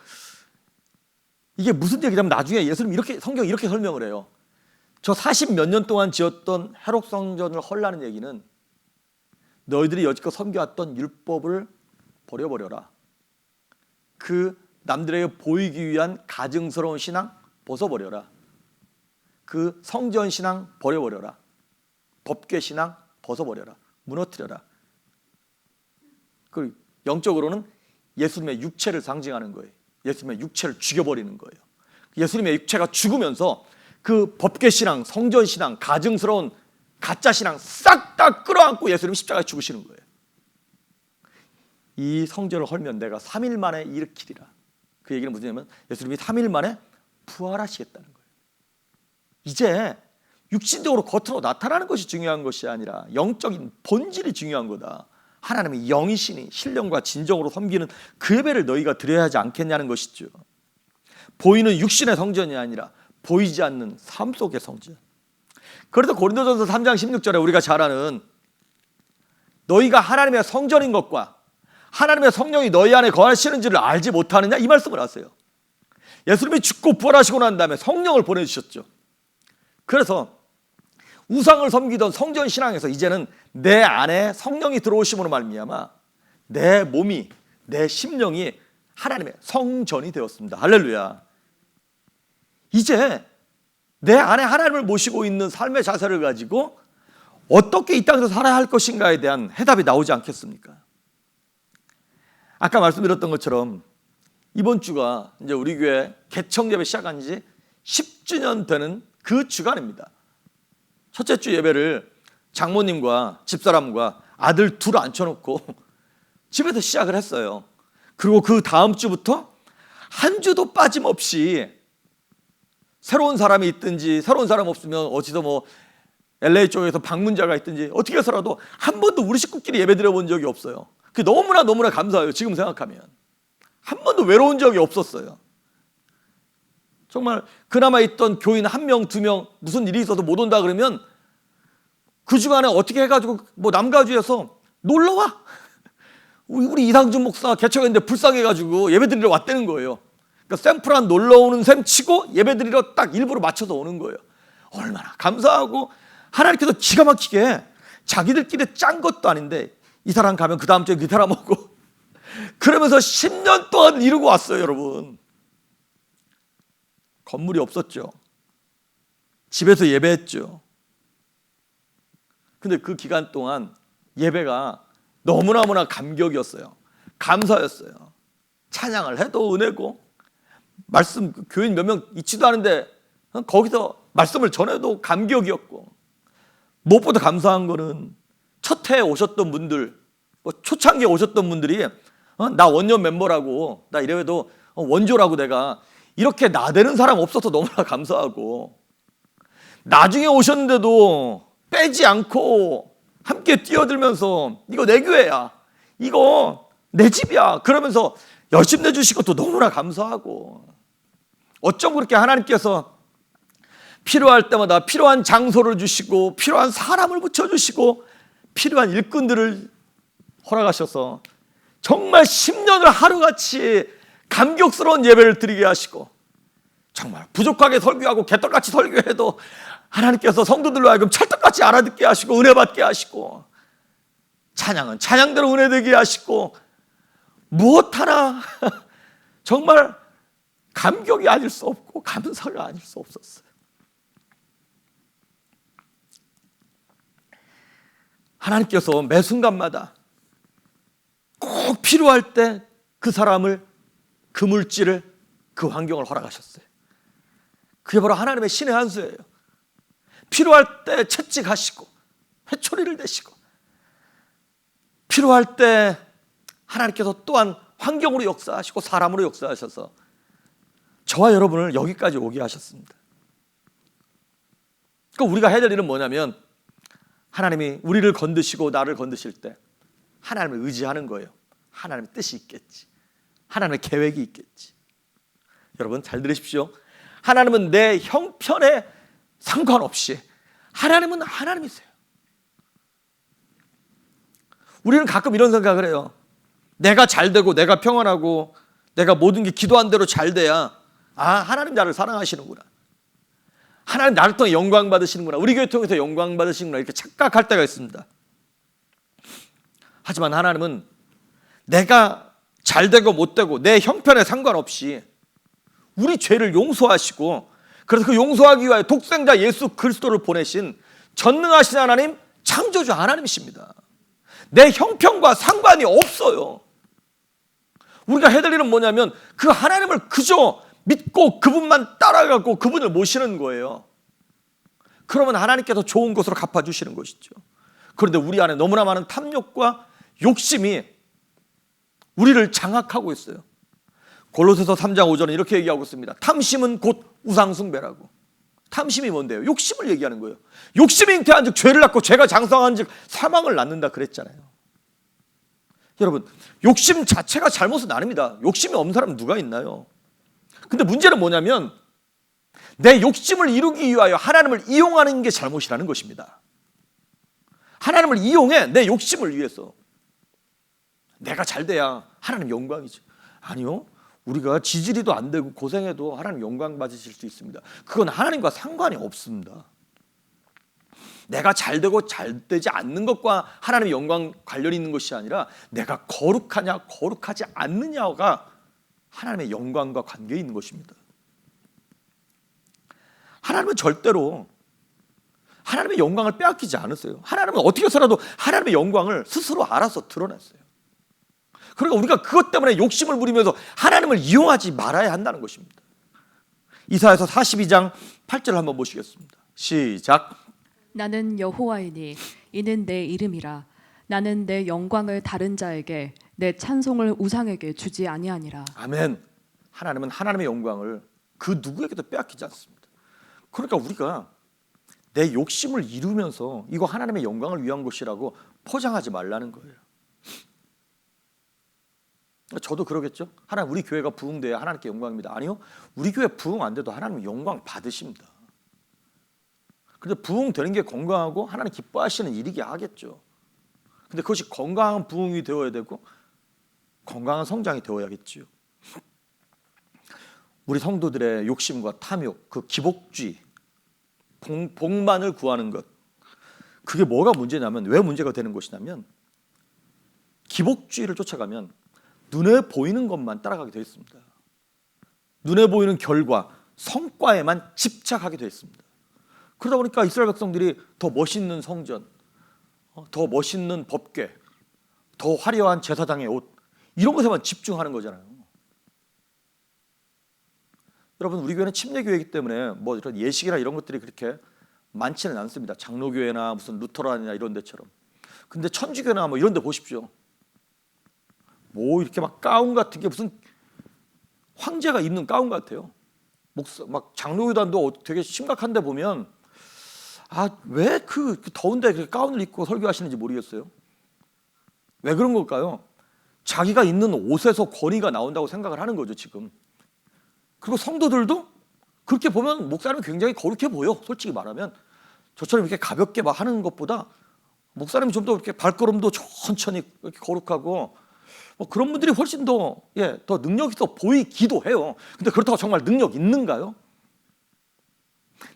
이게 무슨 얘기냐면 나중에 예수님 이렇게, 성경이 이렇게 설명을 해요. 저 40 몇 년 동안 지었던 헤롯 성전을 헐라는 얘기는 너희들이 여지껏 섬겨왔던 율법을 버려버려라. 그 남들에게 보이기 위한 가증스러운 신앙 벗어버려라. 그 성전 신앙 버려버려라. 법궤 신앙 벗어버려라. 무너뜨려라. 그 영적으로는 예수님의 육체를 상징하는 거예요. 예수님의 육체를 죽여버리는 거예요. 예수님의 육체가 죽으면서 그 법궤 신앙, 성전 신앙, 가증스러운 가짜 신앙 싹 다 끌어안고 예수님이 십자가에 죽으시는 거예요. 이 성전을 헐면 내가 3일 만에 일으키리라. 그 얘기는 무슨 얘기냐면 예수님이 3일 만에 부활하시겠다는 거예요. 이제 육신적으로 겉으로 나타나는 것이 중요한 것이 아니라 영적인 본질이 중요한 거다. 하나님의 영이시니 신령과 진정으로 섬기는 그 예배를 너희가 드려야 하지 않겠냐는 것이죠. 보이는 육신의 성전이 아니라 보이지 않는 삶 속의 성전. 그래서 고린도전서 3장 16절에 우리가 잘 아는 너희가 하나님의 성전인 것과 하나님의 성령이 너희 안에 거하시는지를 알지 못하느냐, 이 말씀을 하세요. 예수님이 죽고 부활하시고 난 다음에 성령을 보내주셨죠. 그래서 우상을 섬기던 성전 신앙에서 이제는 내 안에 성령이 들어오심으로 말미암아 내 몸이, 내 심령이 하나님의 성전이 되었습니다. 할렐루야. 이제 내 안에 하나님을 모시고 있는 삶의 자세를 가지고 어떻게 이 땅에서 살아야 할 것인가에 대한 해답이 나오지 않겠습니까? 아까 말씀드렸던 것처럼 이번 주가 이제 우리 교회 개청 예배 시작한 지 10주년 되는 그 주간입니다. 첫째 주 예배를 장모님과 집사람과 아들 둘 앉혀놓고 집에서 시작을 했어요. 그리고 그 다음 주부터 한 주도 빠짐없이 새로운 사람이 있든지 새로운 사람 없으면 어디서 뭐 LA 쪽에서 방문자가 있든지 어떻게 해서라도 한 번도 우리 식구끼리 예배 드려본 적이 없어요. 그게 너무나 감사해요. 지금 생각하면 한 번도 외로운 적이 없었어요. 정말 그나마 있던 교인 1명, 2명 무슨 일이 있어서 못 온다 그러면 그 주간에 어떻게 해가지고 뭐 남가주에서 놀러와. 우리 이상준 목사 개척했는데 불쌍해가지고 예배 드리러 왔다는 거예요. 그러니까 샘플한 놀러 오는 셈 치고 예배 드리러 딱 일부러 맞춰서 오는 거예요. 얼마나 감사하고 하나님께서 기가 막히게 자기들끼리 짠 것도 아닌데 이 사람 가면 그 다음 주에 그 사람 오고 그러면서 10년 동안 이루고 왔어요. 여러분, 건물이 없었죠. 집에서 예배했죠. 근데 그 기간 동안 예배가 너무나 감격이었어요. 감사였어요. 찬양을 해도 은혜고 말씀 교인 몇 명 있지도 않은데 거기서 말씀을 전해도 감격이었고, 무엇보다 감사한 거는 첫 해에 오셨던 분들, 뭐 초창기에 오셨던 분들이 나 원년 멤버라고, 나 이래도 원조라고 내가 이렇게 나대는 사람 없어서 너무나 감사하고, 나중에 오셨는데도 빼지 않고 함께 뛰어들면서 이거 내 교회야, 이거 내 집이야 그러면서 열심히 내주신 것도 너무나 감사하고, 어쩜 그렇게 하나님께서 필요할 때마다 필요한 장소를 주시고 필요한 사람을 붙여주시고 필요한 일꾼들을 허락하셔서 정말 10년을 하루같이 감격스러운 예배를 드리게 하시고, 정말 부족하게 설교하고 개떡같이 설교해도 하나님께서 성도들로 하여금 찰떡같이 알아듣게 하시고 은혜 받게 하시고, 찬양은 찬양대로 은혜 되게 하시고, 무엇 하나 정말 감격이 아닐 수 없고 감사가 아닐 수 없었어요. 하나님께서 매 순간마다 꼭 필요할 때 그 사람을, 그 물질을, 그 환경을 허락하셨어요. 그게 바로 하나님의 신의 한 수예요. 필요할 때 채찍하시고 회초리를 대시고, 필요할 때 하나님께서 또한 환경으로 역사하시고 사람으로 역사하셔서 저와 여러분을 여기까지 오게 하셨습니다. 그러니까 우리가 해야 될 일은 뭐냐면, 하나님이 우리를 건드시고 나를 건드실 때 하나님을 의지하는 거예요. 하나님의 뜻이 있겠지, 하나님의 계획이 있겠지. 여러분 잘 들으십시오. 하나님은 내 형편에 상관없이 하나님은 하나님이세요. 우리는 가끔 이런 생각을 해요. 내가 잘 되고 내가 평안하고 내가 모든 게 기도한 대로 잘 돼야 하나님 나를 사랑하시는구나, 하나님 나를 통해 영광 받으시는구나, 우리 교회 통해서 영광 받으시는구나, 이렇게 착각할 때가 있습니다. 하지만 하나님은 내가 잘 되고 못 되고 내 형편에 상관없이 우리 죄를 용서하시고, 그래서 그 용서하기 위하여 독생자 예수 그리스도를 보내신 전능하신 하나님, 창조주 하나님이십니다. 내 형편과 상관이 없어요. 우리가 해야 될 일은 뭐냐면 그 하나님을 그저 믿고 그분만 따라가고 그분을 모시는 거예요. 그러면 하나님께서 좋은 것으로 갚아주시는 것이죠. 그런데 우리 안에 너무나 많은 탐욕과 욕심이 우리를 장악하고 있어요. 골로새서 3장 5절은 이렇게 얘기하고 있습니다. 탐심은 곧 우상숭배라고. 탐심이 뭔데요? 욕심을 얘기하는 거예요. 욕심이 잉태한 즉 죄를 낳고 죄가 장성한 즉 사망을 낳는다 그랬잖아요. 여러분, 욕심 자체가 잘못은 아닙니다. 욕심이 없는 사람은 누가 있나요? 근데 문제는 뭐냐면 내 욕심을 이루기 위하여 하나님을 이용하는 게 잘못이라는 것입니다. 하나님을 이용해 내 욕심을 위해서. 내가 잘 돼야 하나님 영광이죠. 아니요, 우리가 지지리도 안 되고 고생해도 하나님 영광 받으실 수 있습니다. 그건 하나님과 상관이 없습니다. 내가 잘 되고 잘 되지 않는 것과 하나님의 영광 관련이 있는 것이 아니라 내가 거룩하냐 거룩하지 않느냐가 하나님의 영광과 관계에 있는 것입니다. 하나님은 절대로 하나님의 영광을 빼앗기지 않았어요. 하나님은 어떻게 해서라도 하나님의 영광을 스스로 알아서 드러냈어요. 그러니까 우리가 그것 때문에 욕심을 부리면서 하나님을 이용하지 말아야 한다는 것입니다. 이사야서 42장 8절을 한번 보시겠습니다. 시작. 나는 여호와이니 이는 내 이름이라. 나는 내 영광을 다른 자에게 내 찬송을 우상에게 주지 아니하니라. 아멘. 하나님은 하나님의 영광을 그 누구에게도 빼앗기지 않습니다. 그러니까 우리가 내 욕심을 이루면서 이거 하나님의 영광을 위한 것이라고 포장하지 말라는 거예요. 저도 그러겠죠. 하나님, 우리 교회가 부흥돼야 하나님께 영광입니다. 아니요, 우리 교회 부흥 안 돼도 하나님 영광 받으십니다. 근데 부흥되는 게 건강하고 하나님 기뻐하시는 일이긴 하겠죠. 근데 그것이 건강한 부흥이 되어야 되고 건강한 성장이 되어야겠죠. 우리 성도들의 욕심과 탐욕, 그 기복주의, 복만을 구하는 것, 그게 뭐가 문제냐면, 왜 문제가 되는 것이냐면, 기복주의를 쫓아가면 눈에 보이는 것만 따라가게 되어 있습니다. 눈에 보이는 결과, 성과에만 집착하게 되어 있습니다. 그러다 보니까 이스라엘 백성들이 더 멋있는 성전, 더 멋있는 법궤, 더 화려한 제사장의 옷, 이런 것에만 집중하는 거잖아요. 여러분, 우리 교회는 침례교회이기 때문에 뭐 이런 예식이나 이런 것들이 그렇게 많지는 않습니다. 장로교회나 무슨 루터란이나 이런 데처럼. 근데 천주교나 뭐 이런 데 보십시오. 뭐 이렇게 막 가운 같은 게 무슨 황제가 입는 가운 같아요. 막 장로교단도 되게 심각한데 보면, 왜 그 더운데 그렇게 가운을 입고 설교하시는지 모르겠어요. 왜 그런 걸까요? 자기가 입는 옷에서 권위가 나온다고 생각을 하는 거죠, 지금. 그리고 성도들도 그렇게 보면 목사님이 굉장히 거룩해 보여. 솔직히 말하면 저처럼 이렇게 가볍게 막 하는 것보다 목사님이 좀 더 이렇게 발걸음도 천천히 이렇게 거룩하고, 뭐 그런 분들이 훨씬 더 능력 있어 보이기도 해요. 근데 그렇다고 정말 능력 있는가요?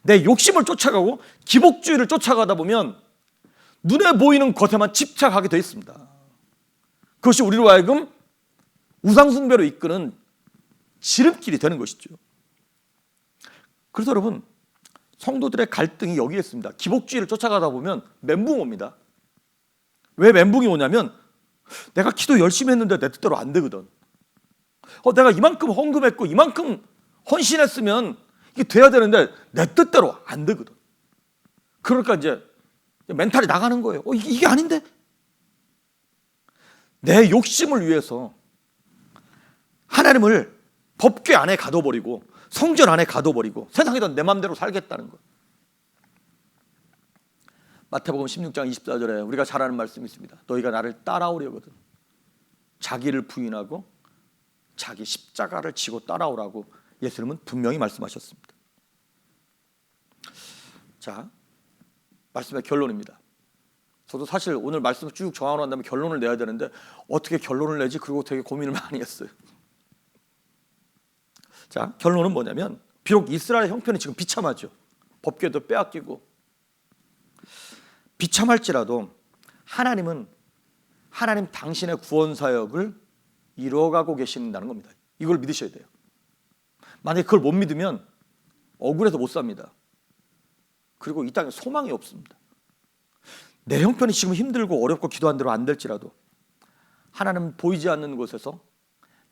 내 욕심을 쫓아가고 기복주의를 쫓아가다 보면 눈에 보이는 것에만 집착하게 되어 있습니다. 그것이 우리로 하여금 우상숭배로 이끄는 지름길이 되는 것이죠. 그래서 여러분, 성도들의 갈등이 여기에 있습니다. 기복주의를 쫓아가다 보면 멘붕 옵니다. 왜 멘붕이 오냐면, 내가 기도 열심히 했는데 내 뜻대로 안 되거든. 내가 이만큼 헌금했고 이만큼 헌신했으면 이게 돼야 되는데 내 뜻대로 안 되거든. 그러니까 이제 멘탈이 나가는 거예요. 이게 아닌데? 내 욕심을 위해서 하나님을 법궤 안에 가둬버리고 성전 안에 가둬버리고 세상에다 내 마음대로 살겠다는 거. 마태복음 16장 24절에 우리가 잘 아는 말씀이 있습니다. 너희가 나를 따라오려거든 자기를 부인하고 자기 십자가를 지고 따라오라고 예수님은 분명히 말씀하셨습니다. 자, 말씀의 결론입니다. 저도 사실 오늘 말씀을 쭉 정하고 난 다음에 결론을 내야 되는데 어떻게 결론을 내지? 그리고 되게 고민을 많이 했어요. 자, 결론은 뭐냐면, 비록 이스라엘 형편이 지금 비참하죠. 법궤도 빼앗기고 비참할지라도 하나님은 하나님 당신의 구원 사역을 이루어가고 계신다는 겁니다. 이걸 믿으셔야 돼요. 만약에 그걸 못 믿으면 억울해서 못 삽니다. 그리고 이 땅에 소망이 없습니다. 내 형편이 지금 힘들고 어렵고 기도한 대로 안 될지라도 하나님은 보이지 않는 곳에서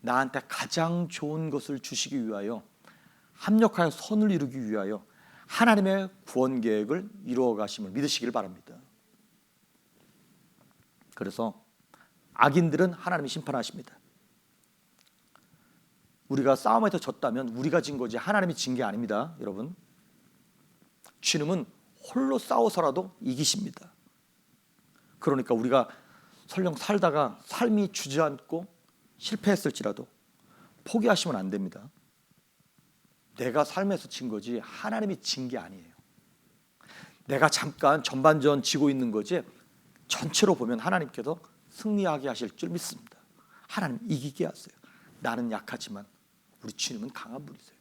나한테 가장 좋은 것을 주시기 위하여, 합력하여 선을 이루기 위하여 하나님의 구원 계획을 이루어 가심을 믿으시길 바랍니다. 그래서 악인들은 하나님이 심판하십니다. 우리가 싸움에서 졌다면 우리가 진 거지 하나님이 진 게 아닙니다. 여러분, 주님은 홀로 싸워서라도 이기십니다. 그러니까 우리가 설령 살다가 삶이 주저앉고 실패했을지라도 포기하시면 안 됩니다. 내가 삶에서 진 거지 하나님이 진 게 아니에요. 내가 잠깐 전반전 지고 있는 거지 전체로 보면 하나님께서 승리하게 하실 줄 믿습니다. 하나님 이기게 하세요. 나는 약하지만 우리 주님은 강한 분이세요.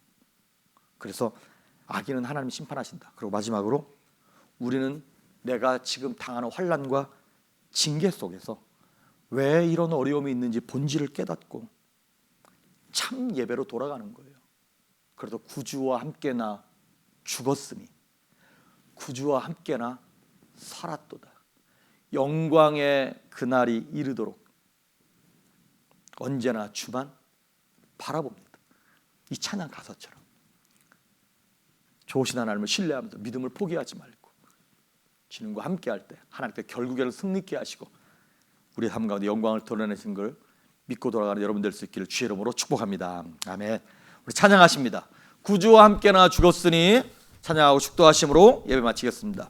그래서 악인은 하나님이 심판하신다. 그리고 마지막으로 우리는 내가 지금 당하는 환난과 징계 속에서 왜 이런 어려움이 있는지 본질을 깨닫고 참 예배로 돌아가는 거예요. 그래도 구주와 함께 나 죽었으니 구주와 함께나 살았도다. 영광의 그날이 이르도록 언제나 주만 바라봅니다. 이 찬양 가사처럼 좋으신 하나님을 신뢰하면서 믿음을 포기하지 말고 주님과 함께할 때 하나님께 결국에는 승리케 하시고 우리 삶 가운데 영광을 드러내신 걸 믿고 돌아가는 여러분 될 수 있기를 주의 이름으로 축복합니다. 아멘. 우리 찬양하십니다. 구주와 함께나 죽었으니 찬양하고 축도하심으로 예배 마치겠습니다.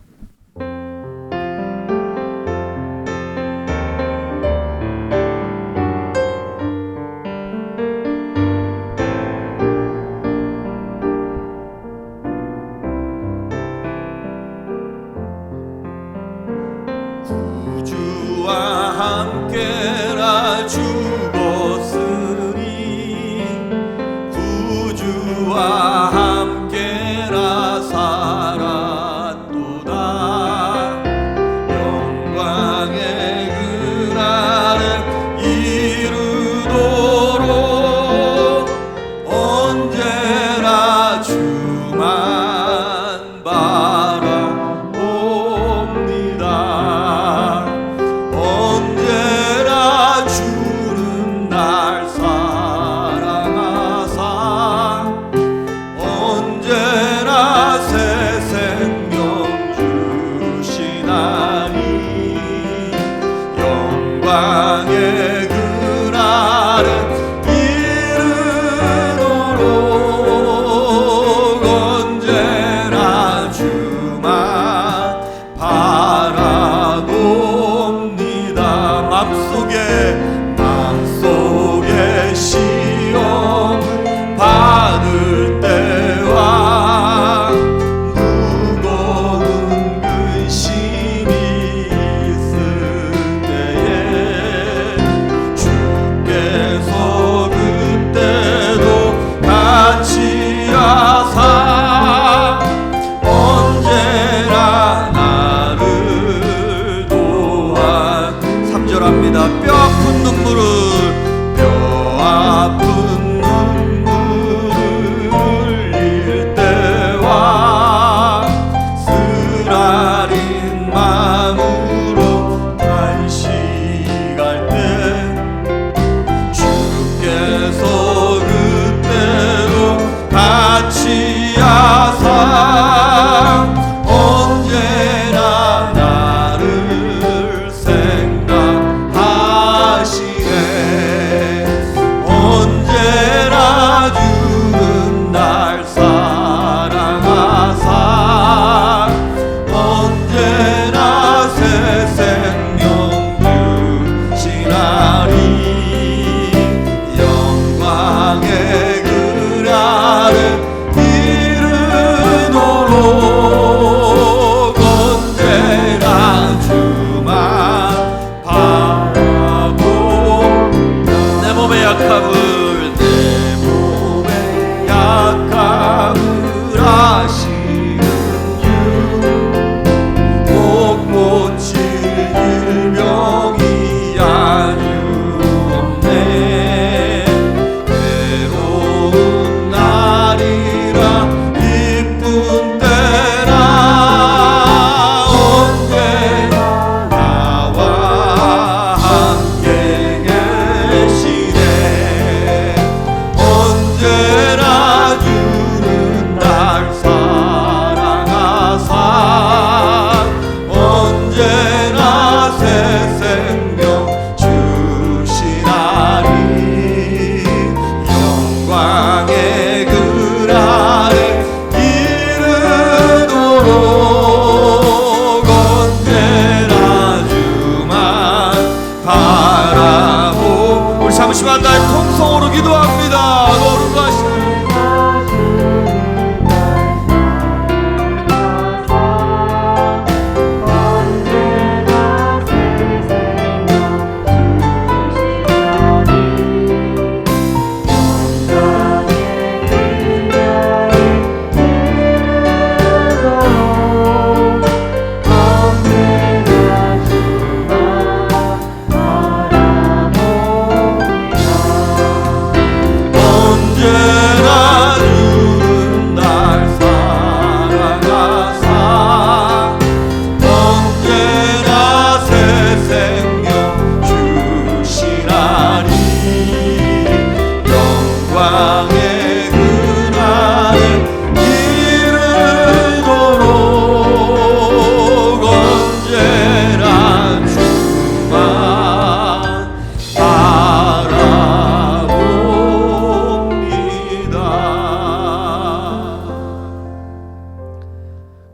구주와 함께나 죽었으니 구주와 함께나 살았도다.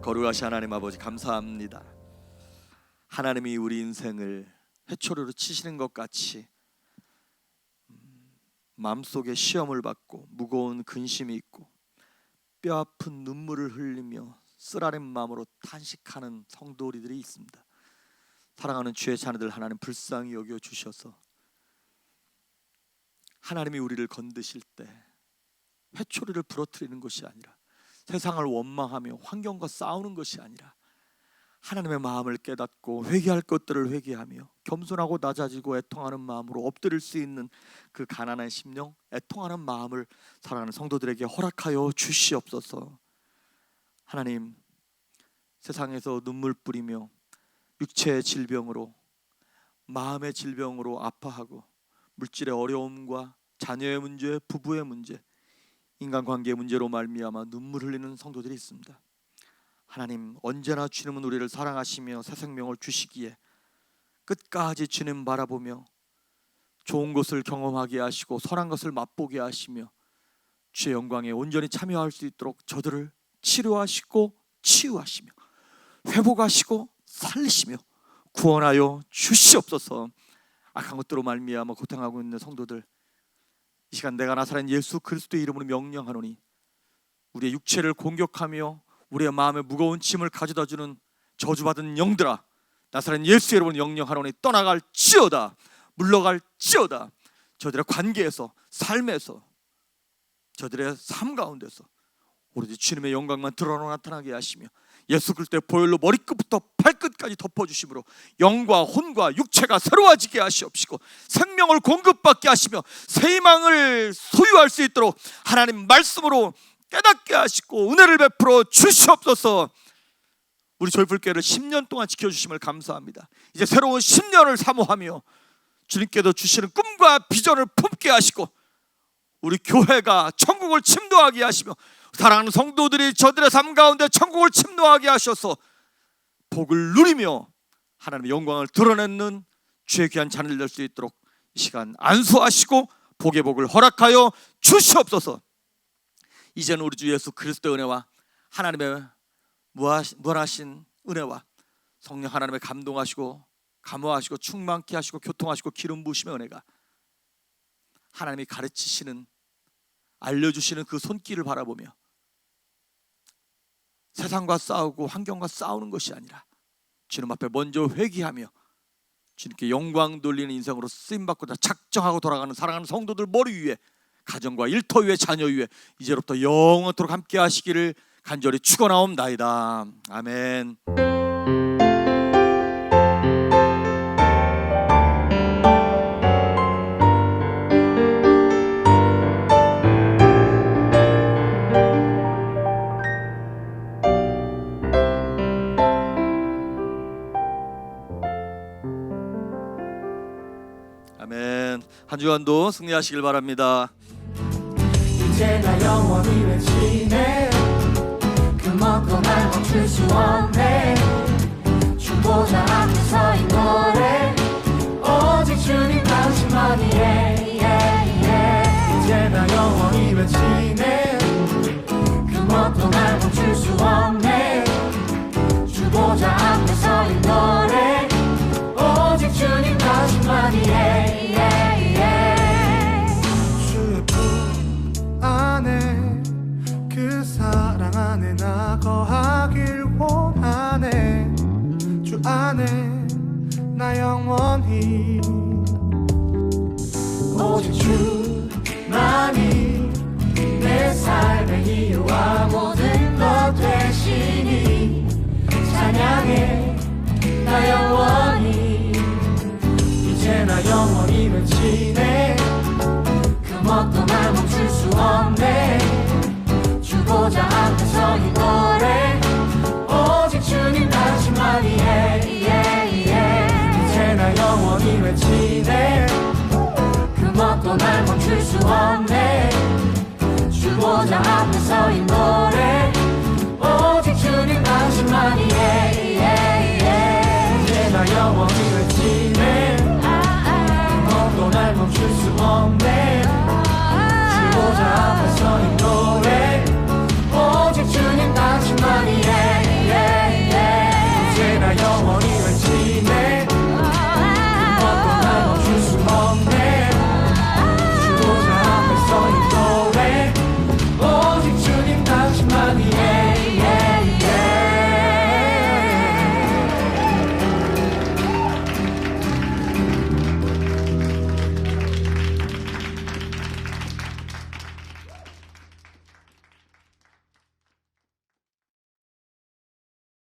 거룩하신 하나님 아버지, 감사합니다. 하나님이 우리 인생을 회초리로 치시는 것 같이 마음속에 시험을 받고 무거운 근심이 있고 뼈아픈 눈물을 흘리며 쓰라린 마음으로 탄식하는 성도 우리들이 있습니다. 사랑하는 주의 자녀들, 하나님 불쌍히 여겨 주셔서 하나님이 우리를 건드실 때 회초리를 부러뜨리는 것이 아니라, 세상을 원망하며 환경과 싸우는 것이 아니라 하나님의 마음을 깨닫고 회개할 것들을 회개하며 겸손하고 낮아지고 애통하는 마음으로 엎드릴 수 있는 그 가난한 심령, 애통하는 마음을 사랑하는 성도들에게 허락하여 주시옵소서. 하나님, 세상에서 눈물 뿌리며 육체의 질병으로, 마음의 질병으로 아파하고 물질의 어려움과 자녀의 문제, 부부의 문제, 인간관계의 문제로 말미암아 눈물 흘리는 성도들이 있습니다. 하나님, 언제나 주님은 우리를 사랑하시며 새 생명을 주시기에 끝까지 주님 바라보며 좋은 것을 경험하게 하시고 선한 것을 맛보게 하시며 주의 영광에 온전히 참여할 수 있도록 저들을 치료하시고 치유하시며 회복하시고 살리시며 구원하여 주시옵소서. 악한 것들로 말미암아 고통하고 있는 성도들, 이 시간 내가 나사렛 예수 그리스도의 이름으로 명령하노니 우리의 육체를 공격하며 우리의 마음에 무거운 짐을 가져다주는 저주받은 영들아, 나사렛 예수의 이름으로 명령하노니 떠나갈지어다, 물러갈지어다. 저들의 관계에서, 삶에서, 저들의 삶 가운데서 오로지 주님의 영광만 드러나 나타나게 하시며 예수 그리스도의 보혈로 머리끝부터 발끝까지 덮어주심으로 영과 혼과 육체가 새로워지게 하시옵시고 생명을 공급받게 하시며 새 희망을 소유할 수 있도록 하나님 말씀으로 깨닫게 하시고 은혜를 베풀어 주시옵소서. 우리 조이풀교회를 10년 동안 지켜주심을 감사합니다. 이제 새로운 10년을 사모하며 주님께서 주시는 꿈과 비전을 품게 하시고 우리 교회가 천국을 침노하게 하시며 사랑하는 성도들이 저들의 삶 가운데 천국을 침노하게 하셔서 복을 누리며 하나님의 영광을 드러내는 주의 귀한 자녀들 될 수 있도록 이 시간 안수하시고 복의 복을 허락하여 주시옵소서. 이제는 우리 주 예수 그리스도의 은혜와 하나님의 무한하신 은혜와 성령 하나님의 감동하시고 감화하시고 충만케 하시고 교통하시고 기름 부으심의 은혜가 하나님이 가르치시는, 알려주시는 그 손길을 바라보며 세상과 싸우고 환경과 싸우는 것이 아니라 주님 앞에 먼저 회개하며 주님께 영광 돌리는 인생으로 쓰임받고자 작정하고 돌아가는 사랑하는 성도들 머리 위에, 가정과 일터 위에, 자녀 위에 이제부터 영원토록 함께 하시기를 간절히 축원하옵나이다. 아멘. 아멘. 한 주간도 승리하시길 바랍니다. 이제 나 영원히 외치네. 그 먹고 날 멈출 수 없네. 주보자 앞에 서인 노래 오직 주님 당신만이에. 이제 나 영원히 외치네. 그 먹고 날 멈출 수 없네. 주보자 앞에 서인 노래 오직 주님 당신만이에. 주의 품 안에 그 사랑 안에 나 거하길 원하네. 주 안에 나 영원히